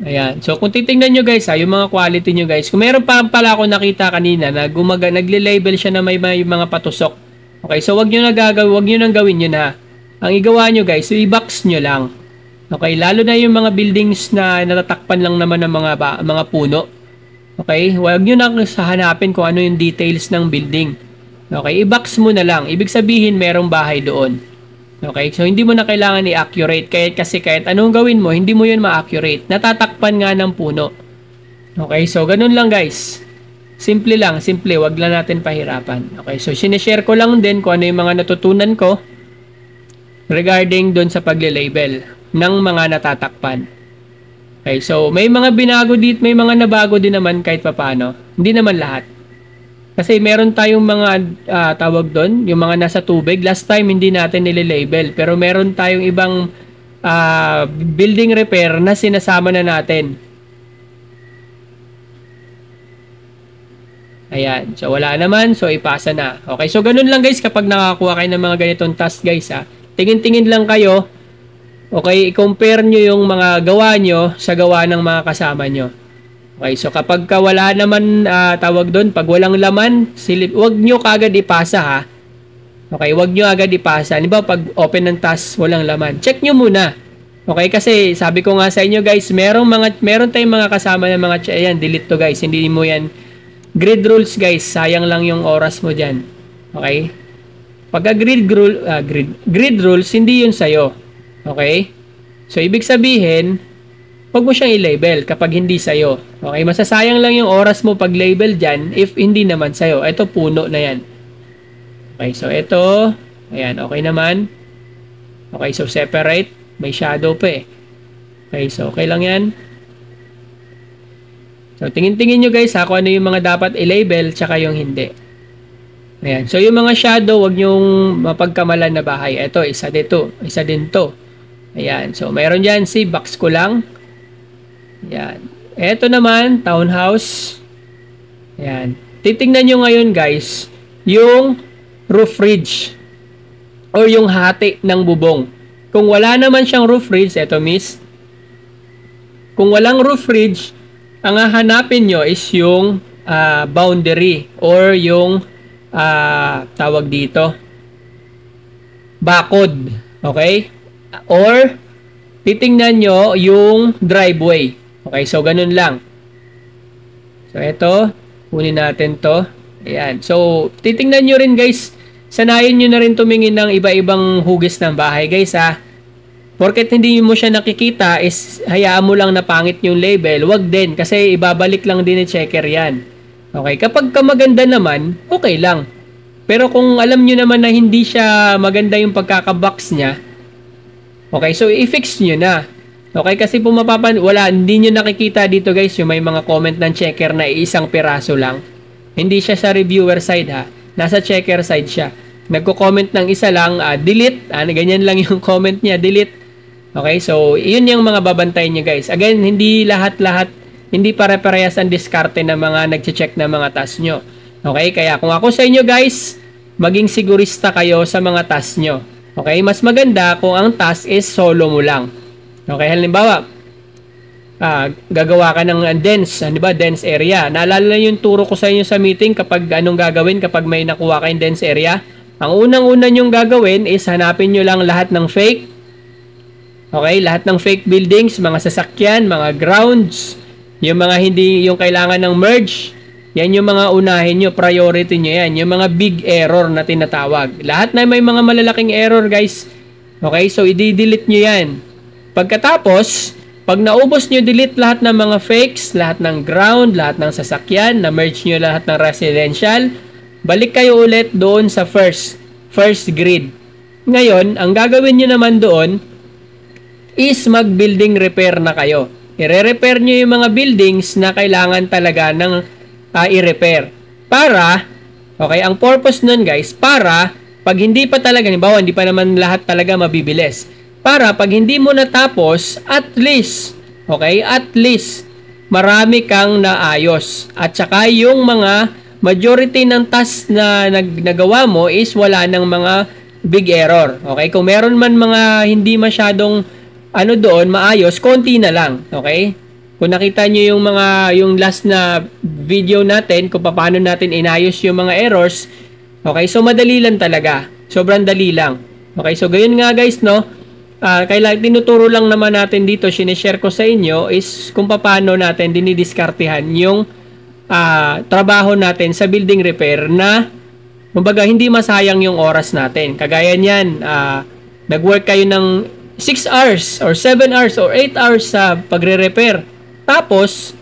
[SPEAKER 1] Ayan. So, kung titingnan nyo guys, yung mga quality nyo guys, kung meron pa pala ako nakita kanina na nagle-label siya na may mga patusok. Okay, so wag nyo nang gawin yun ha. Ang igawa nyo guys, i-box nyo lang. Okay, lalo na yung mga buildings na natatakpan lang naman ng mga puno. Okay, wag nyo nang hanapin kung ano yung details ng building. Okay, i-box mo na lang. Ibig sabihin, merong bahay doon. Okay, so hindi mo na kailangan i-accurate kasi kahit anong gawin mo, hindi mo yun ma-accurate. Natatakpan nga ng puno. Okay, so ganun lang guys. Simple lang, simple. Wag lang natin pahirapan. Okay, so sinishare ko lang din kung ano yung mga natutunan ko regarding doon sa pagle-label ng mga natatakpan. Okay, so may mga binago dito, may mga nabago din naman kahit papano. Hindi naman lahat. Kasi meron tayong mga tawag doon, yung mga nasa tubig. Last time hindi natin nililabel, pero meron tayong ibang building repair na sinasama na natin. Ayan, so wala naman, so ipasa na. Okay, so ganun lang guys kapag nakakuha kayo ng mga ganitong task guys ha. Tingin-tingin lang kayo. Okay, i-compare nyo yung mga gawa nyo sa gawa ng mga kasama nyo. Okay, so kapag wala naman tawag doon, pag walang laman, wag nyo kagad ipasa ha. Okay, wag nyo agad ipasa. Di ba pag open ng task, walang laman. Check nyo muna. Okay, kasi sabi ko nga sa inyo guys, meron tayong mga kasama ng mga, ayan, delete to guys. Hindi mo yan, grid rules guys, sayang lang yung oras mo dyan. Okay? Pagka grid rules, hindi yun sa'yo. Okay? So, ibig sabihin, wag mo siyang i-label kapag hindi sa'yo. Okay? Masasayang lang yung oras mo pag-label dyan if hindi naman sa'yo. Ito, puno na yan. Okay, so ito, ayan, okay naman. Okay, so separate. May shadow pa eh. Okay, so okay lang yan. So, tingin-tingin nyo guys ha, kung ano yung mga dapat i-label, tsaka yung hindi. Ayan. So, yung mga shadow, wag nyong mapagkamalan na bahay. Ito, isa dito. Isa din to. Ayan. So, mayroon dyan si box ko lang. Ayan. Ito naman, townhouse. Ayan. Titingnan nyo ngayon guys, yung roof ridge. Or yung hati ng bubong. Kung wala naman siyang roof ridge, ito miss. Kung walang roof ridge, ang hahanapin nyo is yung boundary or yung tawag dito bakod. Okay? Or titingnan nyo yung driveway. Okay? So, ganun lang. So, ito. Kunin natin to. Ayan. So, titingnan nyo rin guys. Sanayin nyo na rin tumingin ng iba-ibang hugis ng bahay guys ha. Porket hindi mo siya nakikita is hayaan mo lang na pangit yung label, wag din kasi ibabalik lang din ni checker yan. Okay, kapag maganda naman, okay lang. Pero kung alam nyo naman na hindi siya maganda yung pagkakabox niya, okay, so i-fix nyo na. Okay, kasi hindi nyo nakikita dito guys yung may mga comment ng checker na isang piraso lang. Hindi siya sa reviewer side ha, nasa checker side siya. Nagko-comment ng isa lang, delete, ganyan lang yung comment niya, delete. Okay, so yun yung mga babantayan nyo guys. Again, hindi lahat-lahat, hindi pare-parehas ang diskarte ng mga nagche-check ng mga task nyo. Okay, kaya kung ako sa inyo guys, maging sigurista kayo sa mga task nyo. Okay, mas maganda kung ang task is solo mo lang. Okay, halimbawa, gagawa ka ng dense, dense area. Naalala yung turo ko sa inyo sa meeting kapag anong gagawin kapag may nakuha kayong dense area. Ang unang-una nyong gagawin is hanapin nyo lang lahat ng fake. Okay, lahat ng fake buildings, mga sasakyan, mga grounds, yung mga hindi, yung kailangan ng merge, yan yung mga unahin nyo, priority nyo yan, yung mga big error na tinatawag. Lahat na may mga malalaking error guys, okay, so i-delete nyo yan. Pagkatapos, pag naubos nyo, delete lahat ng mga fakes, lahat ng ground, lahat ng sasakyan, na-merge nyo lahat ng residential, balik kayo ulit doon sa first grid. Ngayon, ang gagawin nyo naman doon, is mag-building repair na kayo. I-repair nyo yung mga buildings na kailangan talaga ng i-repair. Para, okay, ang purpose nun guys, para, pag hindi pa talaga, hindi pa naman lahat talaga mabibilis. Para, pag hindi mo natapos, at least, okay, at least, marami kang naayos. At saka yung mga majority ng task na nagawa mo is wala ng mga big error. Okay, kung meron man mga hindi masyadong doon, maayos, konti na lang. Okay? Kung nakita nyo yung last na video natin, kung paano natin inayos yung mga errors, okay? So, madali lang talaga. Sobrang dali lang. Okay? So, gayon nga guys, no? Tinuturo lang naman natin dito, sinishare ko sa inyo, is kung paano natin dinidiskartehan yung trabaho natin sa building repair na, kumbaga, hindi masayang yung oras natin. Kagaya niyan, nag-work kayo ng 6 hours or 7 hours or 8 hours sa pagre-repair. Tapos,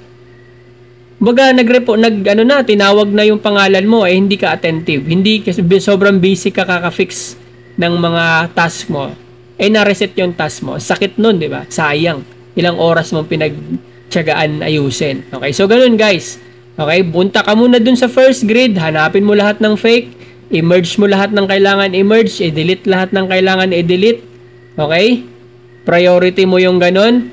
[SPEAKER 1] tinawag na yung pangalan mo, hindi ka attentive. Hindi kasi sobrang busy ka kaka-fix ng mga task mo. Na-reset yung task mo. Sakit nun, di ba? Sayang. Ilang oras mong pinagtiyagaan ayusin. Okay, so ganun guys. Okay, punta ka muna dun sa first grid, hanapin mo lahat ng fake, i-merge mo lahat ng kailangan i-merge, i-delete lahat ng kailangan i-delete. Okay? Priority mo yung ganun.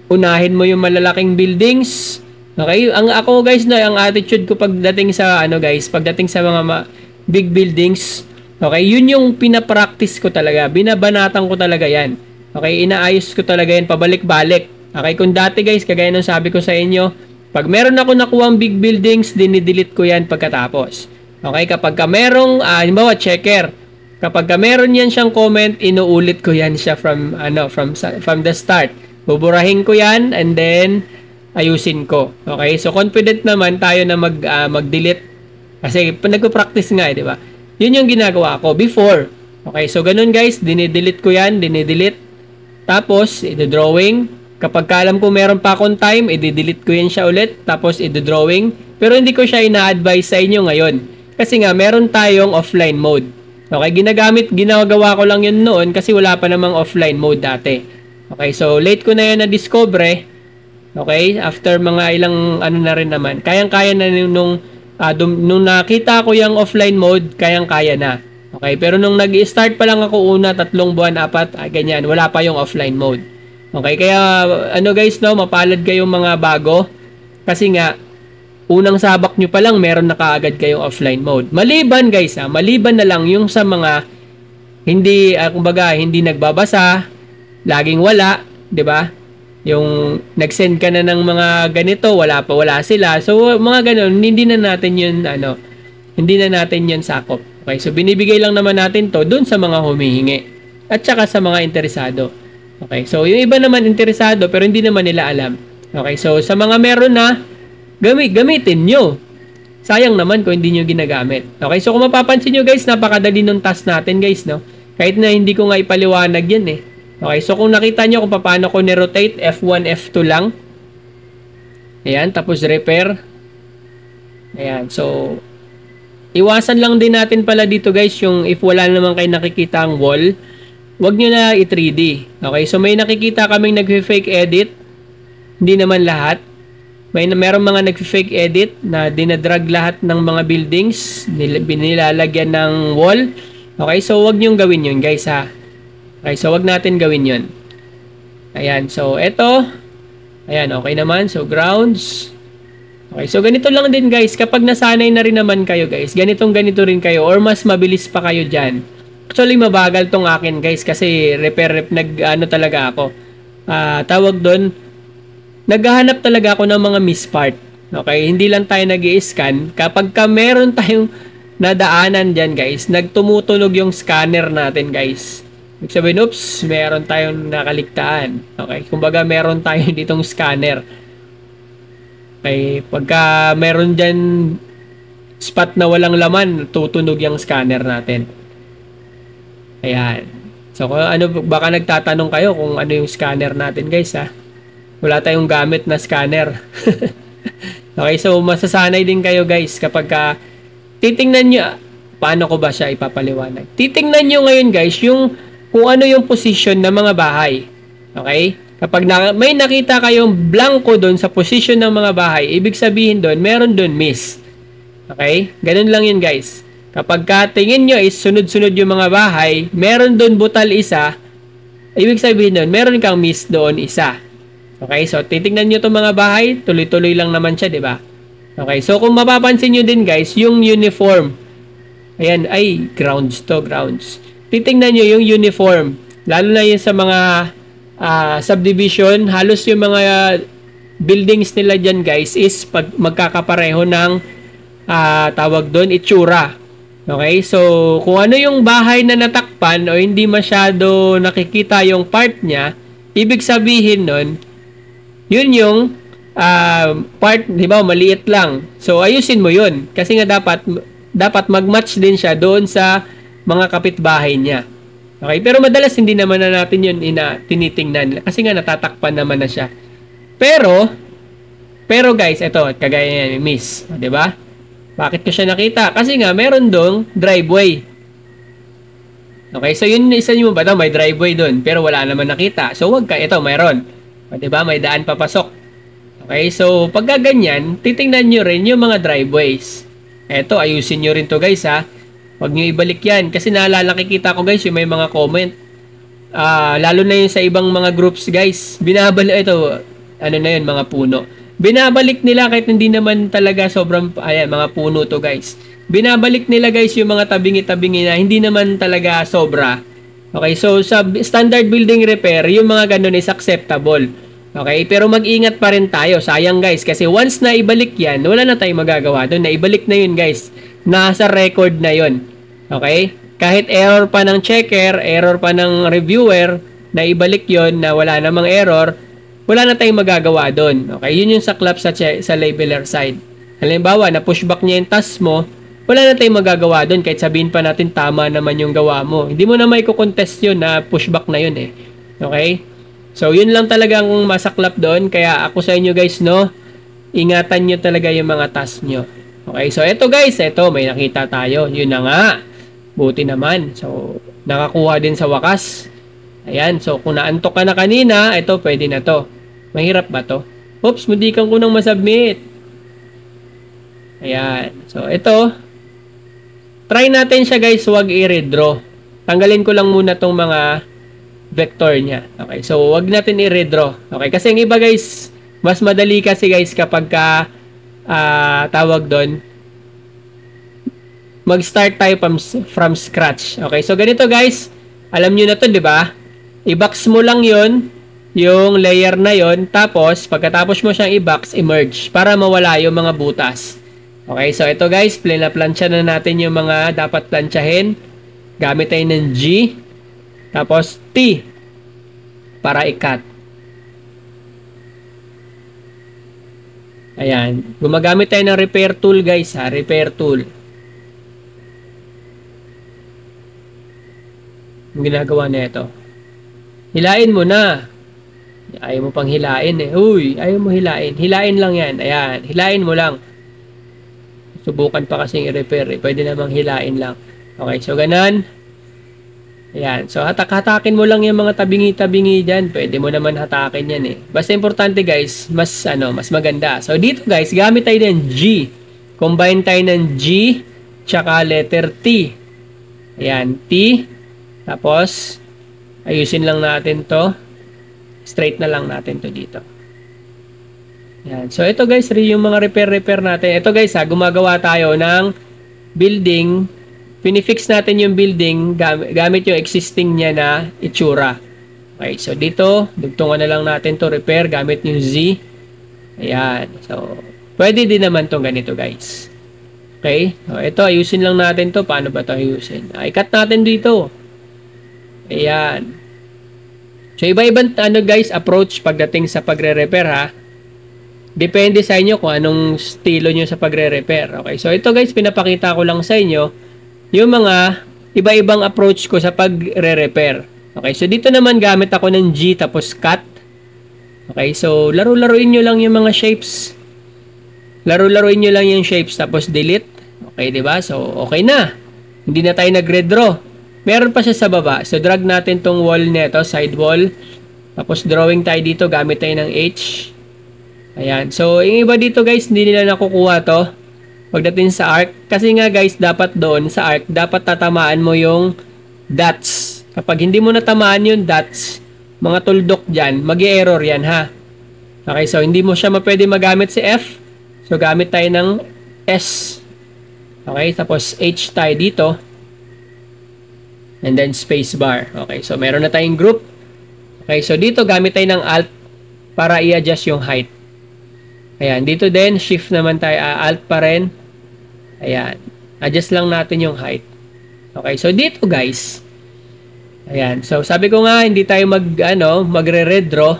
[SPEAKER 1] Unahin mo yung malalaking buildings. Okay? Ako guys, ang attitude ko pagdating sa pagdating sa mga big buildings, okay? Yun yung pinapractice ko talaga. Binabanatan ko talaga yan. Okay? Inaayos ko talaga yan pabalik-balik. Okay? Kung dati guys, kagaya nung sabi ko sa inyo, pag meron ako nakuhang big buildings, dinidelete ko yan pagkatapos. Okay? Kapag merong, halimbawa, checker. Kapag meron yan siyang comment, inuulit ko yan siya from the start. Buburahin ko yan and then ayusin ko. Okay? So confident naman tayo na mag-delete kasi nagpo-practice nga, di ba? Yun yung ginagawa ko before. Okay? So ganun guys, dinidelete ko yan, dinidelete. Tapos i-drawing. Kapag alam ko meron pa akong time, i-delete ko yan siya ulit, tapos i-drawing. Pero hindi ko siya ina-advise sa inyo ngayon. Kasi nga meron tayong offline mode. Okay, ginagawa ko lang yun noon kasi wala pa namang offline mode dati. Okay, so late ko na yan na-discover. Okay? After mga ilang ano na rin naman, kayang-kaya na nung nakita ko yung offline mode, kayang-kaya na. Okay? Pero nung nag-start pa lang ako una, 3 buwan, 4, ganyan, wala pa yung offline mode. Okay? Kaya, ano guys, no, mapalad kayong mga bago. Kasi nga, unang sabak nyo pa lang, meron na kaagad kayong offline mode. Maliban guys, maliban na lang yung sa mga hindi, kumbaga, hindi nagbabasa, laging wala, 'di ba? Yung nag-send ka na ng mga ganito, wala sila. So mga ganun, hindi na natin 'yun hindi na natin 'yun sakop. Okay, so binibigay lang naman natin 'to doon sa mga humihingi at saka sa mga interesado. Okay, so yung iba naman interesado pero hindi naman nila alam. Okay, so sa mga meron na, gamitin nyo. Sayang naman kung hindi nyo ginagamit. Okay, so kung mapapansin nyo guys, napakadali nung task natin guys, no? Kahit na hindi ko nga ipaliwanag yan eh. Okay, so kung nakita nyo kung paano ko ni-rotate, F1, F2 lang. Ayan, tapos repair. Ayan, so iwasan lang din natin pala dito guys, yung if wala naman kayo nakikita ang wall, wag nyo na i-3D. Okay, so may nakikita kaming nag-fake edit. Hindi naman lahat. Meron mga nag-fake edit na dinadrag lahat ng mga buildings, binilalagyan ng wall. Okay, so wag niyong gawin yun guys ha. Okay, so wag natin gawin yun. Ayan, so eto. Ayan, okay naman. So grounds. Okay, so ganito lang din guys. Kapag nasanay na rin naman kayo guys, ganito rin kayo or mas mabilis pa kayo dyan. Actually, mabagal tong akin guys kasi talaga ako. Tawag doon, naghahanap talaga ako ng mga miss part. Okay, hindi lang tayo nag-i-scan. Kapag meron tayong nadaanan dyan guys, nagtumutunog yung scanner natin guys. Ibig sabihin, oops, meron tayong nakaligtaan. Okay, kumbaga meron tayo ditong scanner. Okay, pagka meron dyan spot na walang laman, tutunog yung scanner natin. Ayan. So, baka nagtatanong kayo kung ano yung scanner natin guys ha. Wala tayong gamit na scanner. Okay, so masasanay din kayo guys kapag titingnan nyo, paano ko ba siya ipapaliwanag? Titingnan nyo ngayon guys kung ano yung position ng mga bahay. Okay? Kapag may nakita kayong blanco doon sa position ng mga bahay, ibig sabihin doon, meron doon miss. Okay? Ganun lang yun guys. Kapag tingin nyo is sunod-sunod yung mga bahay, meron doon butal isa, ibig sabihin doon, meron kang miss doon isa. Okay, so titingnan nyo itong mga bahay, tuloy-tuloy lang naman siya, di ba? Okay, so kung mapapansin nyo din guys, yung uniform. Ayan, grounds to, grounds. Titingnan nyo yung uniform. Lalo na yun sa mga subdivision, halos yung mga buildings nila dyan guys is magkakapareho ng tawag doon, itsura. Okay, so kung ano yung bahay na natakpan o hindi masyado nakikita yung part niya, ibig sabihin nun, yun yung part, di ba, maliit lang. So, ayusin mo yun. Kasi nga dapat mag-match din siya doon sa mga kapitbahay niya. Okay? Pero madalas hindi naman na natin yun tinitingnan. Kasi nga natatakpan naman na siya. Pero guys, ito, kagaya niya, miss. Di ba? Bakit ko siya nakita? Kasi nga, meron dong driveway. Okay? So, yun, isa nyo ba ito? May driveway doon. Pero wala naman nakita. So, wag ka. Ito, mayroon. O, diba? May daan papasok. Okay, so pagka ganyan, titingnan nyo rin yung mga driveways. Eto, ayusin nyo rin to guys ha. Huwag nyo ibalik yan. Kasi nakikita ko guys, yung may mga comment. Lalo na yung sa ibang mga groups guys. Binabalik, ito, ano na yun, mga puno. Binabalik nila kahit hindi naman talaga sobrang, ayan, mga puno to guys. Binabalik nila guys yung mga tabingi-tabingi na hindi naman talaga sobra. Okay, so sa standard building repair, yung mga ganun is acceptable. Okay, pero mag-ingat pa rin tayo. Sayang guys, kasi once na ibalik yan, wala na tayong magagawa doon. Naibalik na yun guys. Nasa record na yun. Okay? Kahit error pa ng checker, error pa ng reviewer, na ibalik yon na wala namang error, wala na tayong magagawa doon. Okay, yun yung saklap sa labeler side. Halimbawa, na pushback niya yung task mo, wala na tayong magagawa doon kahit sabihin pa natin tama naman yung gawa mo. Hindi mo na may kukontest yun na pushback na yun eh. Okay? So, yun lang talagang masaklap doon. Kaya ako sa inyo guys, no, ingatan nyo talaga yung mga task nyo. Okay? So, eto guys, eto, may nakita tayo. Yun na nga. Buti naman. So, nakakuha din sa wakas. Ayan. So, kung naantok ka na kanina, eto, pwede na to. Mahirap ba to? Oops, muntikan ko nang masubmit. Ayan. So, ito. Try natin siya guys, wag i-redraw. Tanggalin ko lang muna tong mga vector niya. Okay, so wag natin i-redraw. Okay, kasi yung iba guys, mas madali kasi guys kapag ka, tawag doon, mag-start tayo from scratch. Okay, so ganito guys, alam nyo na to, di ba? I-box mo lang yon, yung layer na yon, tapos pagkatapos mo siyang i-box, i-merge para mawala yung mga butas. Okay, so ito guys, plansya na natin yung mga dapat plansyahin. Gamit tayo ng G, tapos T, para i-cut. Ayan, gumagamit tayo ng repair tool guys ha, repair tool. Yung ginagawa na ito. Hilain mo na. Ayaw mo pang hilain eh. Uy, ayaw mo hilain. Hilain lang yan. Ayan, hilain mo lang. Subukan pa kasing i-repair eh. Pwede namang hilain lang. Okay, so ganan. Ayan. So hatak-hatakin mo lang yung mga tabingi-tabingi dyan. Pwede mo naman hatakin yan eh. Basta importante guys, mas maganda. So dito guys, gamit tayo ng G. Combine tayo ng G tsaka letter T. Ayan, T. Tapos ayusin lang natin to. Straight na lang natin to dito. Yan. So, ito guys, yung mga repair natin. Ito guys ha, gumagawa tayo ng building. Pinifix natin yung building gamit yung existing niya na itsura. Okay, so dito, dugtungan na lang natin to repair gamit yung Z. Ayan. So, pwede din naman tong ganito guys. Okay. So, ito, ayusin lang natin to. Paano ba to ayusin? I-cut natin dito. Ayan. So, iba-ibang guys, approach pagdating sa pagre-repair ha. Depende sa inyo kung anong estilo nyo sa pagre-repair. Okay, so ito guys, pinapakita ko lang sa inyo yung mga iba-ibang approach ko sa pagre-repair. Okay, so dito naman gamit ako ng G tapos cut. Okay, so laro-laruin nyo lang yung mga shapes. Laro-laruin nyo lang yung shapes tapos delete. Okay, diba? So, okay na. Hindi na tayo nag-redraw. Meron pa siya sa baba. So, drag natin tong wall nito, side wall. Tapos, drawing tayo dito. Gamit tayo ng H. Ayan. So, yung iba dito guys, hindi nila nakukuha to. Pagdating sa arc. Kasi nga guys, dapat doon sa arc, dapat tatamaan mo yung dots. Kapag hindi mo natamaan yung dots, mga tuldok dyan, mag-i-error yan ha. Okay, so hindi mo siya pwede magamit si F. So, gamit tayo ng S. Okay, tapos H tayo dito. And then space bar. Okay, so meron na tayong group. Okay, so dito gamit tayo ng Alt para i-adjust yung height. Ayan, dito din, shift naman tayo, alt pa rin. Ayan, adjust lang natin yung height. Okay, so dito guys. Ayan, so sabi ko nga, hindi tayo magre-redraw.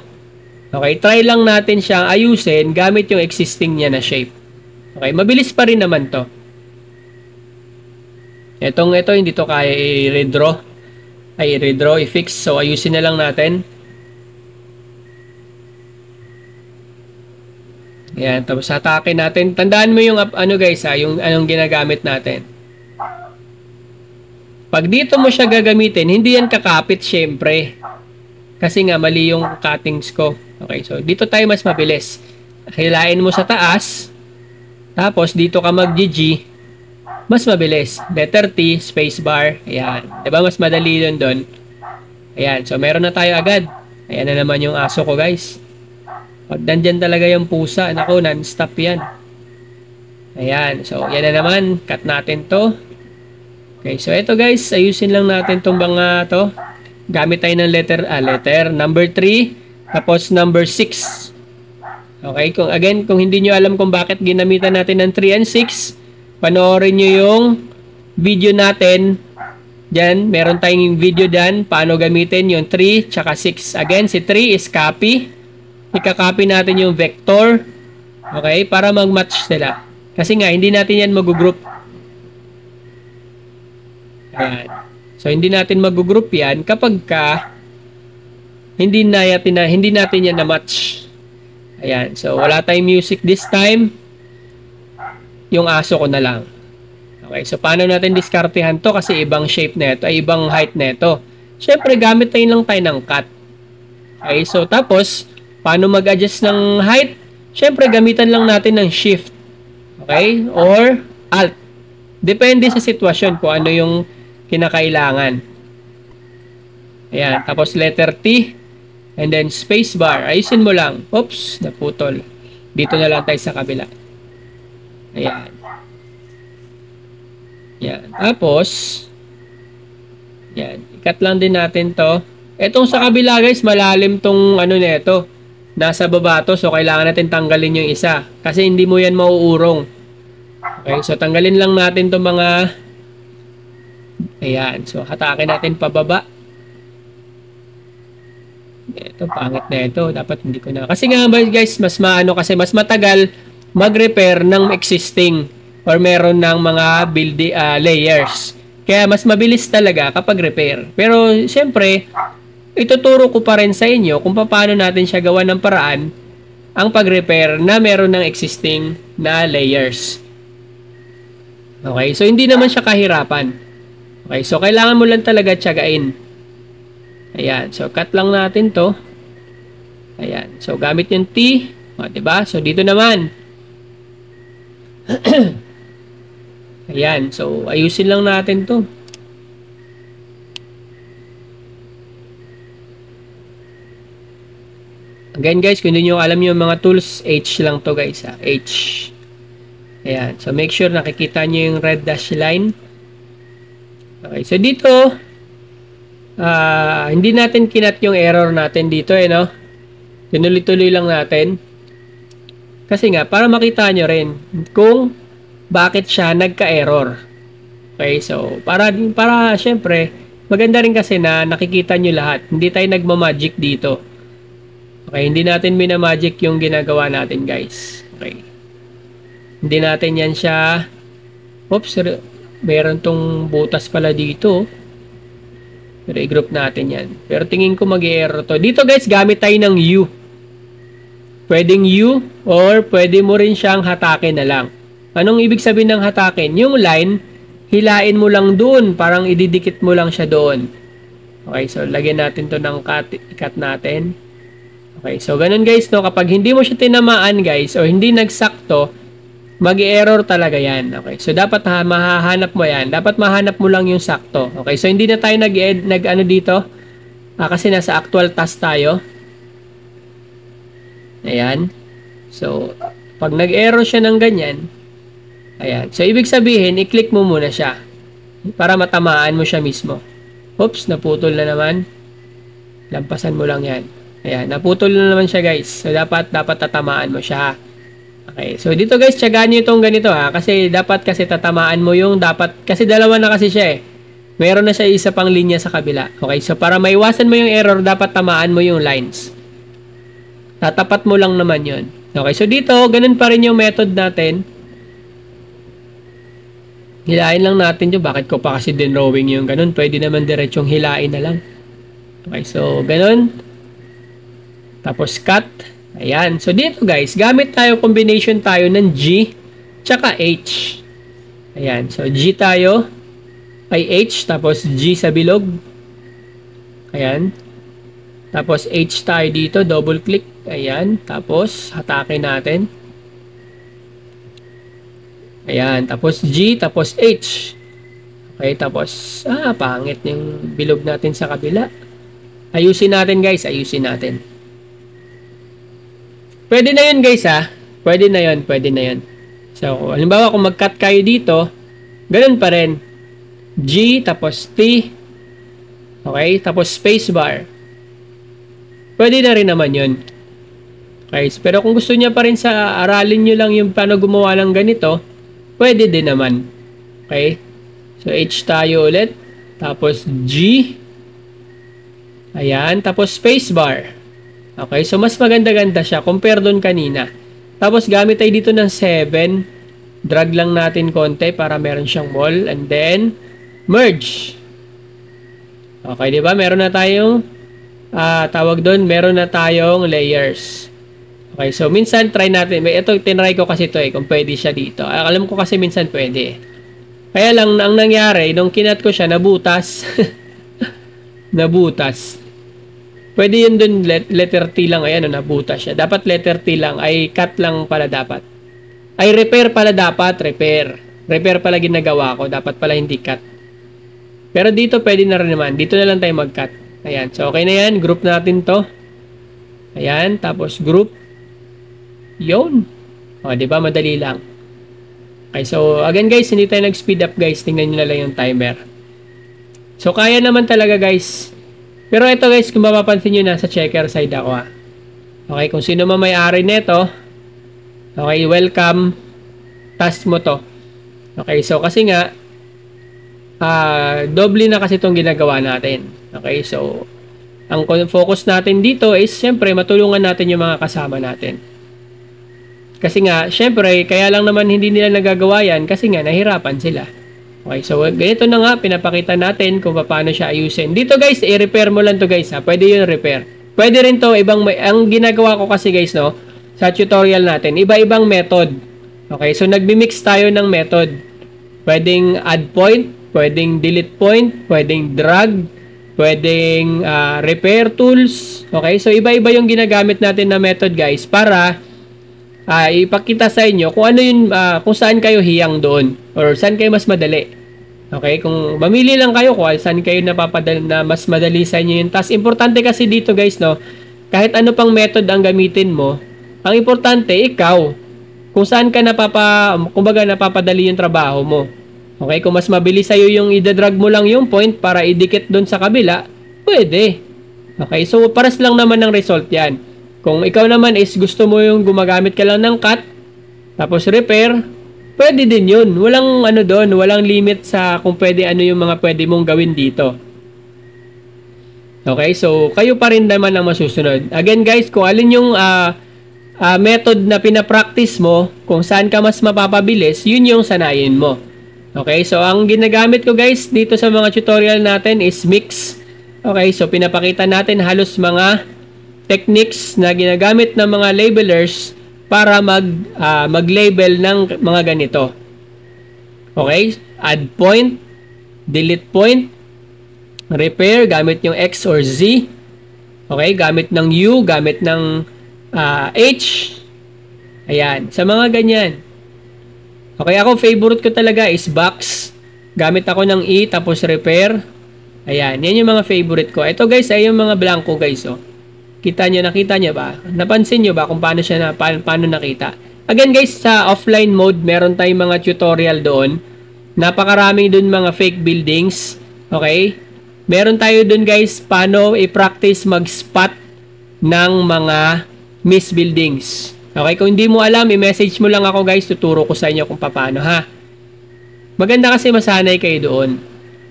[SPEAKER 1] Okay, try lang natin siyang ayusin gamit yung existing niya na shape. Okay, mabilis pa rin naman to. Ito, hindi to kaya i-redraw. I-redraw, i-fix. So, ayusin na lang natin. Ayan, tapos hatakin natin. Tandaan mo yung guys yung anong ginagamit natin. Pag dito mo siya gagamitin, hindi yan kakapit syempre. Kasi nga mali yung cuttings ko. Okay, so dito tayo mas mabilis. Hilain mo sa taas. Tapos dito ka mag-GG. Mas mabilis. Letter T, space bar. Ayan. Diba mas madali yun doon? Ayan, so meron na tayo agad. Ayan na naman yung aso ko guys. Pag nandyan talaga yung pusa, naku, non-stop yan. Ayan, so yan na naman. Cut natin to. Okay, so ito guys, ayusin lang natin tong mga to. Gamit tayo ng letter, number 3, tapos number 6. Okay, kung hindi nyo alam kung bakit ginamitan natin ng 3 and 6, panoorin nyo yung video natin. Diyan, meron tayong video dyan, paano gamitin yung 3 tsaka 6. Again, si 3 is copy. Ika-copy natin yung vector. Okay? Para mag-match sila. Kasi nga, hindi natin yan mag-group. Ayan. So, hindi natin mag-group yan kapag hindi natin yan na-match. Ayan. So, wala tayong music this time. Yung aso ko na lang. Okay. So, paano natin diskartehan to? Kasi ibang shape na ito. Ay, ibang height na ito. Siyempre, gamit tayo lang tayo ng cut. Okay. So, tapos, paano mag-adjust ng height? syempre gamitan lang natin ng shift. Okay? Or alt. Depende sa sitwasyon kung ano yung kinakailangan. Ayan. Tapos letter T. And then space bar. Ayusin mo lang. Oops, naputol. Dito na lang tayo sa kabila. Ayan. Ayan. Tapos, ayan. Ikat lang din natin to. Etong sa kabila guys, malalim tong ano nito. Nasa baba to. So, kailangan natin tanggalin yung isa. Kasi hindi mo yan mauurong. Okay. So, tanggalin lang natin tong mga ayan. So, hatakin natin pababa. Ito, pangit na ito. Dapat hindi ko na. Kasi nga guys, mas maano kasi mas matagal mag-repair ng existing or meron ng mga layers. Kaya mas mabilis talaga kapag repair. Pero siyempre, ituturo ko pa rin sa inyo kung paano natin siya gawa ng paraan ang pag-repair na meron ng existing na layers. Okay, so hindi naman siya kahirapan. Okay, so kailangan mo lang talaga tiyagain. Ayan, so cut lang natin to. Ayan, so gamit yung T. O, diba? So dito naman. Ayan, so ayusin lang natin to. Again guys, kung hindi nyo alam yung mga tools, H lang to guys. H. Ayan, so make sure nakikita nyo yung red dash line. Okay, so dito, hindi natin kinat yung error natin dito no? Tinuloy-tuloy lang natin. Kasi nga, para makita nyo rin kung bakit siya nagka-error. Okay, so, para syempre, maganda rin kasi na nakikita nyo lahat. Hindi tayo nagmamagic dito. Okay, hindi natin minamagic yung ginagawa natin, guys. Okay. Hindi natin yan siya, oops, meron tong butas pala dito. Pero i-group natin yan. Pero tingin ko mag-error to. Dito, guys, gamit tayo ng U. Pwedeng U or pwede mo rin siyang hatakin na lang. Anong ibig sabihin ng hatakin? Yung line, hilain mo lang doon. Parang ididikit mo lang siya doon. Okay, so lagyan natin to ng cut natin. Okay, so ganun guys, no? Kapag hindi mo siya tinamaan guys, o hindi nagsakto, mag-error talaga yan. Okay, so dapat mahahanap mo yan. Dapat mahanap mo lang yung sakto. Okay, so hindi na tayo nag-ano dito. Kasi nasa actual task tayo. Ayan. So, pag nag-error siya ng ganyan, ayan. So, ibig sabihin, i-click mo muna siya para matamaan mo siya mismo. Oops, naputol na naman. Lampasan mo lang yan. Ayan, naputol na naman siya guys. So, dapat tatamaan mo siya. Okay, so dito guys, tiyagaan nyo itong ganito kasi dapat kasi tatamaan mo yung dapat, kasi dalawa na kasi siya Meron na siya isa pang linya sa kabila. Okay, so para maiwasan mo yung error, dapat tamaan mo yung lines. Tatapat mo lang naman yun. Okay, so dito, ganun pa rin yung method natin. Hilain lang natin yung bakit ko pa kasi dinrawing yung ganun. Pwede naman diretsong hilain na lang. Okay, so ganun. Tapos cut. Ayan. So dito guys, gamit tayo, combination tayo ng G tsaka H. Ayan. So G tayo ay H tapos G sa bilog. Ayan. Tapos H tayo dito, double click. Ayan. Tapos hatakin natin. Ayan. Tapos G, tapos H. Okay. Tapos, pangit yung bilog natin sa kabila. Ayusin natin guys. Ayusin natin. Pwede na yun guys Pwede na yun. Pwede na yun. So, halimbawa kung mag-cut kayo dito, ganun pa rin. G, tapos T. Okay. Tapos spacebar. Pwede na rin naman yun. Okay. Pero kung gusto niya pa rin sa aralin nyo lang yung paano gumawa ng ganito, pwede din naman. Okay. So, H tayo ulit. Tapos G. Ayan. Tapos spacebar. Okay, so mas maganda-ganda siya compare doon kanina. Tapos gamit tayo dito ng 7. Drag lang natin konti para meron siyang wall. And then, merge. Okay, di ba? Meron na tayong, tawag doon, meron na tayong layers. Okay, so minsan try natin. Ito, tinry ko kasi ito kung pwede siya dito. Alam ko kasi minsan pwede. Kaya lang, ang nangyari, nung kinat ko siya, nabutas. Nabutas. Pwede yun dun, letter T lang, ayan, nabuta siya. Dapat letter T lang, ay cut lang pala dapat. Ay, repair pala dapat, repair. Repair pala ginagawa ko, dapat pala hindi cut. Pero dito pwede na rin naman, dito na lang tayo mag-cut. Ayan, so okay na yan, group natin to. Ayan, tapos group. Yun. O, diba, madali lang. Okay, so again guys, hindi tayo nag-speed up guys, tingnan nyo na lang yung timer. So, kaya naman talaga guys. Pero ito guys, kung mapapansin nyo, nasa checker side ako ha. Okay, kung sino man may-ari nito, okay, welcome. Task mo to. Okay, so kasi nga, doble na kasi itong ginagawa natin. Okay, so, ang focus natin dito is, syempre, matulungan natin yung mga kasama natin. Kasi nga, syempre, kaya lang naman hindi nila nagagawa yan kasi nga, nahirapan sila. Okay, so ganito na nga, pinapakita natin kung paano siya ayusin. Dito guys, i-repair mo lang to guys ha. Pwede yun repair. Pwede rin to, ang ginagawa ko kasi guys no, sa tutorial natin, iba-ibang method. Okay, so nagbi-mix tayo ng method. Pwedeng add point, pwedeng delete point, pwedeng drag, pwedeng repair tools. Okay, so iba-iba yung ginagamit natin na method guys para ipakita sa inyo kung ano yun, kung saan kayo hiyang doon or saan kayo mas madali. Okay, kung mamili lang kayo kung saan kayo napapadali na mas madali sa inyo yung task. Importante kasi dito guys no, kahit ano pang method ang gamitin mo, ang importante ikaw kung saan ka kumbaga napapadali yung trabaho mo. Okay, kung mas mabilis sa'yo yung idadrag mo lang yung point para idikit doon sa kabila, pwede. Okay, so paras lang naman ng result yan. Kung ikaw naman is gusto mo yung gumagamit ka lang ng cut, tapos repair, pwede din yun. Walang ano doon, walang limit sa kung pwede ano yung mga pwede mong gawin dito. Okay, so kayo pa rin naman ang masusunod. Again guys, kung alin yung method na pinapractice mo, kung saan ka mas mapapabilis, yun yung sanayin mo. Okay, so ang ginagamit ko guys dito sa mga tutorial natin is mix. Okay, so pinapakita natin halos mga techniques na ginagamit ng mga labelers para mag-label ng mga ganito. Okay, add point, delete point, repair, gamit yung X or Z. Okay, gamit ng U, gamit ng H. Ayan, sa mga ganyan. Okay, ako favorite ko talaga is box. Gamit ako ng E tapos repair. Ayan, yan yung mga favorite ko. Ito guys ay yung mga blanco guys oh. Nakita nyo ba? Napansin nyo ba kung paano siya paano nakita? Again guys, sa offline mode, meron tayong mga tutorial doon. Napakaraming doon mga fake buildings. Okay? Meron tayo doon guys, paano i-practice mag-spot ng mga misbuildings. Okay? Kung hindi mo alam, i-message mo lang ako guys, tuturo ko sa inyo kung paano ha. Maganda kasi masanay kayo doon.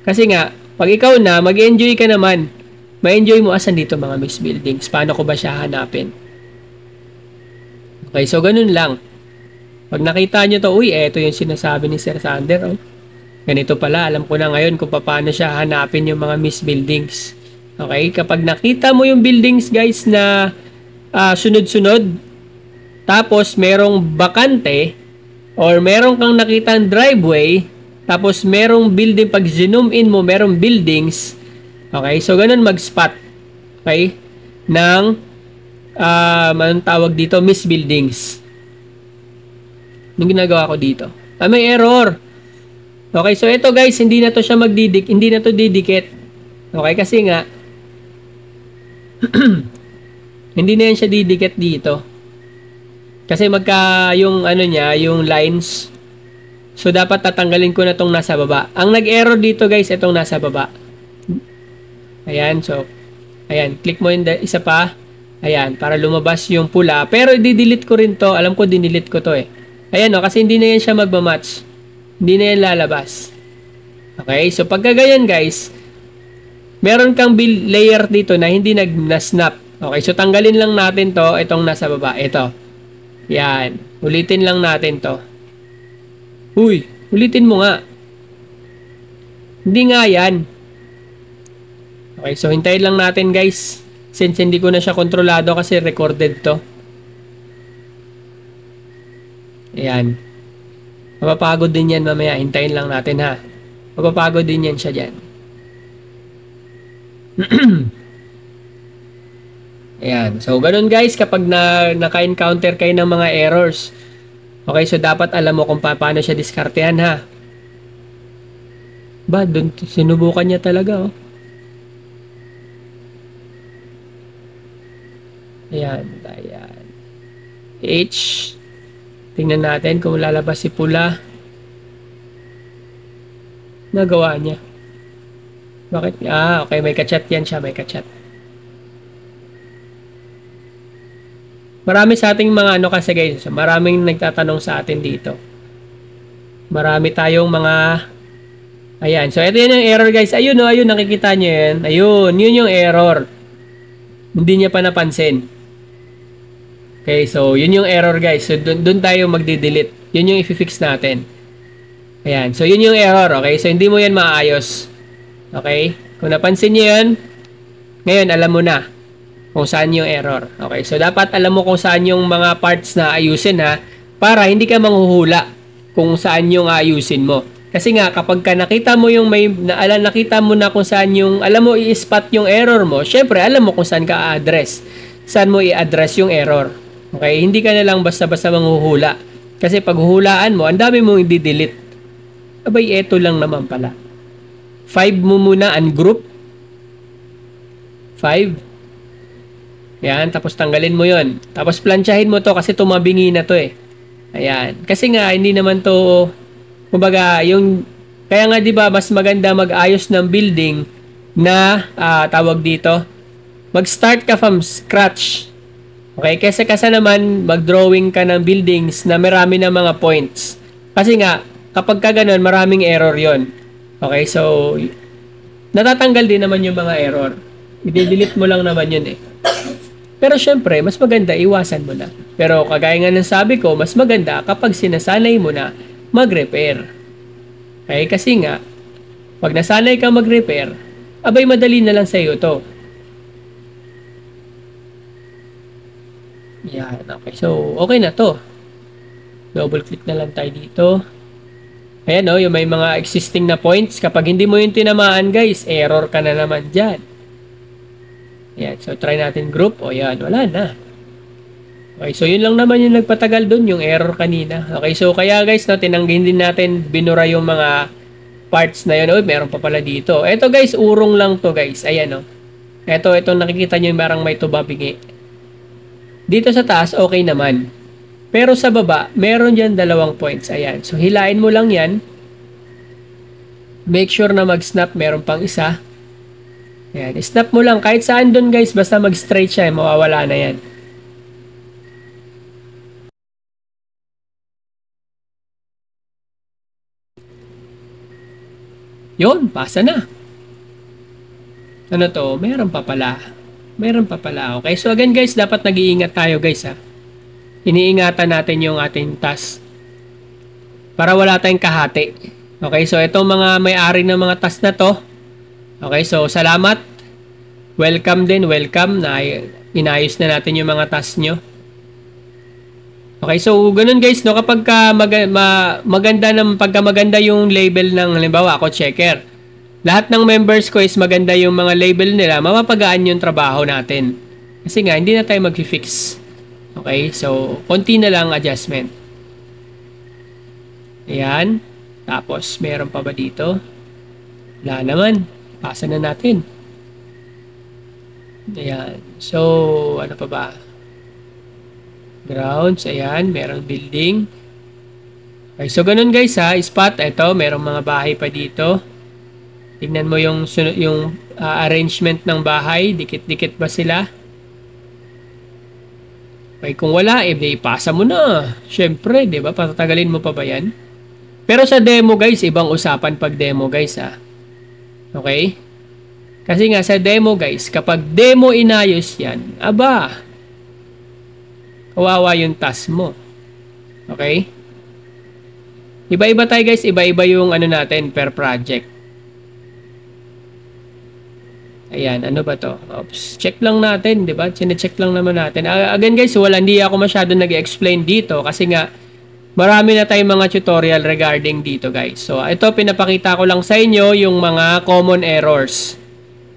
[SPEAKER 1] Kasi nga, pag ikaw na, mag-enjoy ka naman. Ma-enjoy mo asan dito mga mixed buildings. Paano ko ba siya hanapin? Okay, so ganun lang. Pag nakita nyo to, uy, eto yung sinasabi ni Sir Sander. Oh. Ganito pala, alam ko na ngayon kung paano siya hanapin yung mga mixed buildings. Okay, kapag nakita mo yung buildings guys na sunod-sunod, tapos merong bakante, or merong kang nakitang driveway, tapos merong building, pag zoom in mo, merong buildings. Okay, so ganun mag-spot. Okay? Ng anong tawag dito? Misbuildings. Anong ginagawa ko dito? May error. Okay, so ito guys, hindi na to siya hindi na to didikit. Okay, kasi nga hindi na yan siya didikit dito. Kasi yung ano niya, yung lines. So dapat tatanggalin ko na tong nasa baba. Ang nag-error dito guys, itong nasa baba. Ayan, so, ayan, click mo yung isa pa. Ayan, para lumabas yung pula. Pero, di-delete ko rin to. Alam ko, dinelete ko to eh. Ayan, no, kasi hindi na yan siya magmamatch. Hindi na yan lalabas. Okay, so, pagka ganyan, guys, meron kang build layer dito na hindi na-snap. Okay, so, tanggalin lang natin to. Itong nasa baba. Ito. Yan. Ulitin lang natin to. Uy, ulitin mo nga. Hindi nga yan. Okay, so hintayin lang natin guys. Since hindi ko na siya kontrolado kasi recorded to. Ayan. Mapapagod din yan mamaya. Hintayin lang natin ha. Mapapagod din yan siya dyan. Ayan. So, ganun guys kapag naka-encounter kayo ng mga errors. Okay, so dapat alam mo kung paano siya diskartehan ha. Ba, dun, sinubukan niya talaga oh. Ayan, ayan. H. Tingnan natin kung lalabas si pula. Nagawa niya. Bakit? Ah, okay, may kachat yan siya, may kachat. Marami sa ating mga ano kasi guys, maraming nagtatanong sa atin dito. Marami tayong mga ayan. So ito yun yung error guys. Ayun oh, ayun nakikita niyo yan. Ayun, yun yung error. Hindi niya pa napansin. Okay, so yun yung error guys. So dun tayo magde-delete. Yun yung i-fix natin. Ayan. So yun yung error, okay? So hindi mo yan maayos. Okay? Kung napansin niyo yan, ngayon alam mo na kung saan yung error. Okay, so dapat alam mo kung saan yung mga parts na ayusin ha, para hindi ka manghuhula kung saan yung ayusin mo. Kasi nga, kapag ka nakita mo yung nakita mo na kung saan yung, alam mo i-spot yung error mo, syempre alam mo kung saan ka address. Saan mo i-address yung error. Okay, hindi ka na lang basta-basta manghuhula. Kasi pag hulaan mo, ang dami mong i-delete. Abay, eto lang naman pala. 5 mo muna, ungroup. 5. Ayan, tapos tanggalin mo yon. Tapos plansyahin mo to kasi tumabingi na to eh. Ayan. Kasi nga, hindi naman to, kumbaga, yung, kaya nga 'di ba mas maganda mag-ayos ng building na, tawag dito, mag-start ka from scratch. Okay? Kasi naman, mag-drawing ka ng buildings na marami na mga points. Kasi nga, kapag ka ganun, maraming error yon. Okay? So, natatanggal din naman yung mga error. I-delete mo lang naman yun eh. Pero syempre, mas maganda iwasan mo na. Pero kagaya nga ng sabi ko, mas maganda kapag sinasanay mo na mag-repair. Okay? Kasi nga, pag nasanay ka mag-repair, abay madali na lang sa iyo to. Yan. Okay. So, okay na to. Double click na lang tayo dito. Ayan o, yung may mga existing na points. Kapag hindi mo yung tinamaan guys, error ka na naman dyan. Ayan, so try natin group. O yan, wala na. Okay, so yun lang naman yung nagpatagal dun, yung error kanina. Okay, so kaya guys, no, tinanggihin din natin, binura yung mga parts na yun. O, meron pa pala dito. Eto guys, urong lang to guys. Ayan o. Ito nakikita nyo yung parang may tubabingi. Dito sa taas, okay naman. Pero sa baba, meron dyan 2 points. Ayan, so hilain mo lang yan. Make sure na mag-snap, meron pang isa. Ayan, snap mo lang. Kahit saan doon guys, basta mag-straight siya, mawawala na yan. Yun, pasa na. Ano to? Meron pa pala. Meron pa pala. Okay, so again guys, dapat nag-iingat tayo guys ha. Iniingatan natin yung ating task. Para wala tayong kahati. Okay, so itong mga may-ari ng mga task na to. Okay, so salamat. Welcome din, welcome na inayos na natin yung mga task nyo. Okay, so ganun guys, no, kapag maganda yung label ng, halimbawa ako checker. Lahat ng members ko is maganda yung mga label nila, mapapagaan yung trabaho natin. Kasi nga, hindi na tayo mag-fix. Okay, so konti na lang adjustment. Ayan. Tapos, meron pa ba dito? Wala naman. Pasa na natin. Ayan. So, ano pa ba? Grounds. Ayan. Meron building. Okay. So, ganun guys ha. Spot. Ito. Merong mga bahay pa dito. Tignan mo yung arrangement ng bahay. Dikit-dikit ba sila? Okay. Kung wala, ipasa mo na. Siyempre, di ba? Patatagalin mo pa ba yan? Pero sa demo guys, ibang usapan pag demo guys ha. Okay? Kasi nga sa demo guys, kapag demo inayos yan, aba, kawawa yung task mo. Okay? Iba-iba tayo guys, iba-iba yung ano natin per project. Ayan, ano ba to? Oops, check lang natin, di ba? Chine-check lang naman natin. Again guys, hindi ako masyado nag-explain dito kasi nga, marami na tayong mga tutorial regarding dito guys. So, ito pinapakita ko lang sa inyo yung mga common errors.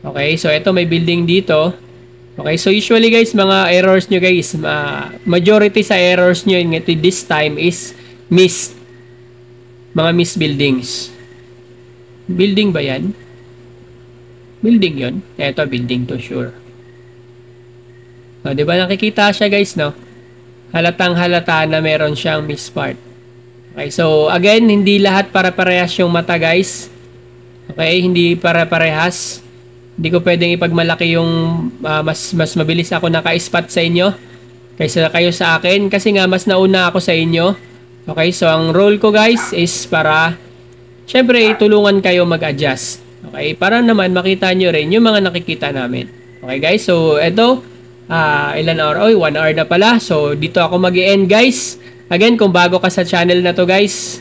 [SPEAKER 1] Okay, so ito may building dito. Okay, so usually guys, mga errors nyo guys, majority sa errors nyo this time is miss. Mga miss buildings. Building ba yan? Building yon. Eto, building to sure. O, diba nakikita siya guys, no? Halatang halata na meron siyang miss part. Okay, so again, hindi lahat para-parehas yung mata guys. Okay, hindi para-parehas. Hindi ko pwedeng ipagmalaki yung mas mabilis ako naka-spot sa inyo kaysa kayo sa akin kasi nga mas nauna ako sa inyo. Okay, so ang role ko guys is para syempre tulungan kayo mag-adjust. Okay, para naman makita nyo rin yung mga nakikita namin. Okay guys, so eto, ilan hour? Oy, 1 hour na pala. So dito ako mag-i-end guys. Again, kung bago ka sa channel na to guys,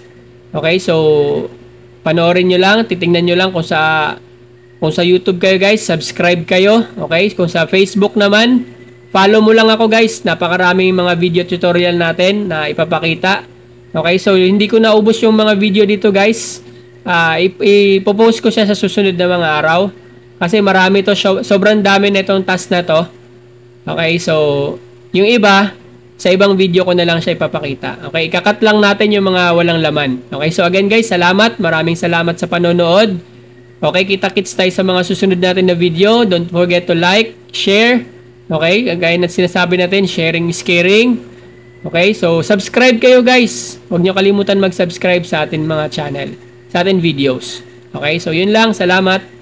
[SPEAKER 1] okay, so panoorin nyo lang, titingnan nyo lang kung sa YouTube kayo guys, subscribe kayo. Okay, kung sa Facebook naman, follow mo lang ako guys. Napakaraming mga video tutorial natin na ipapakita. Okay, so hindi ko naubos yung mga video dito guys. Ipopost ko siya sa susunod na mga araw. Kasi marami to, sobrang dami na itong task na to. Okay, so yung iba, sa ibang video ko na lang siya ipapakita. Okay, ikakat lang natin yung mga walang laman. Okay, so again guys, salamat. Maraming salamat sa panonood. Okay, kita-kits tayo sa mga susunod natin na video. Don't forget to like, share. Okay, gaya na sinasabi natin, sharing is caring. Okay, so subscribe kayo guys. Huwag nyo kalimutan mag-subscribe sa atin mga channel, sa atin videos. Okay, so yun lang. Salamat.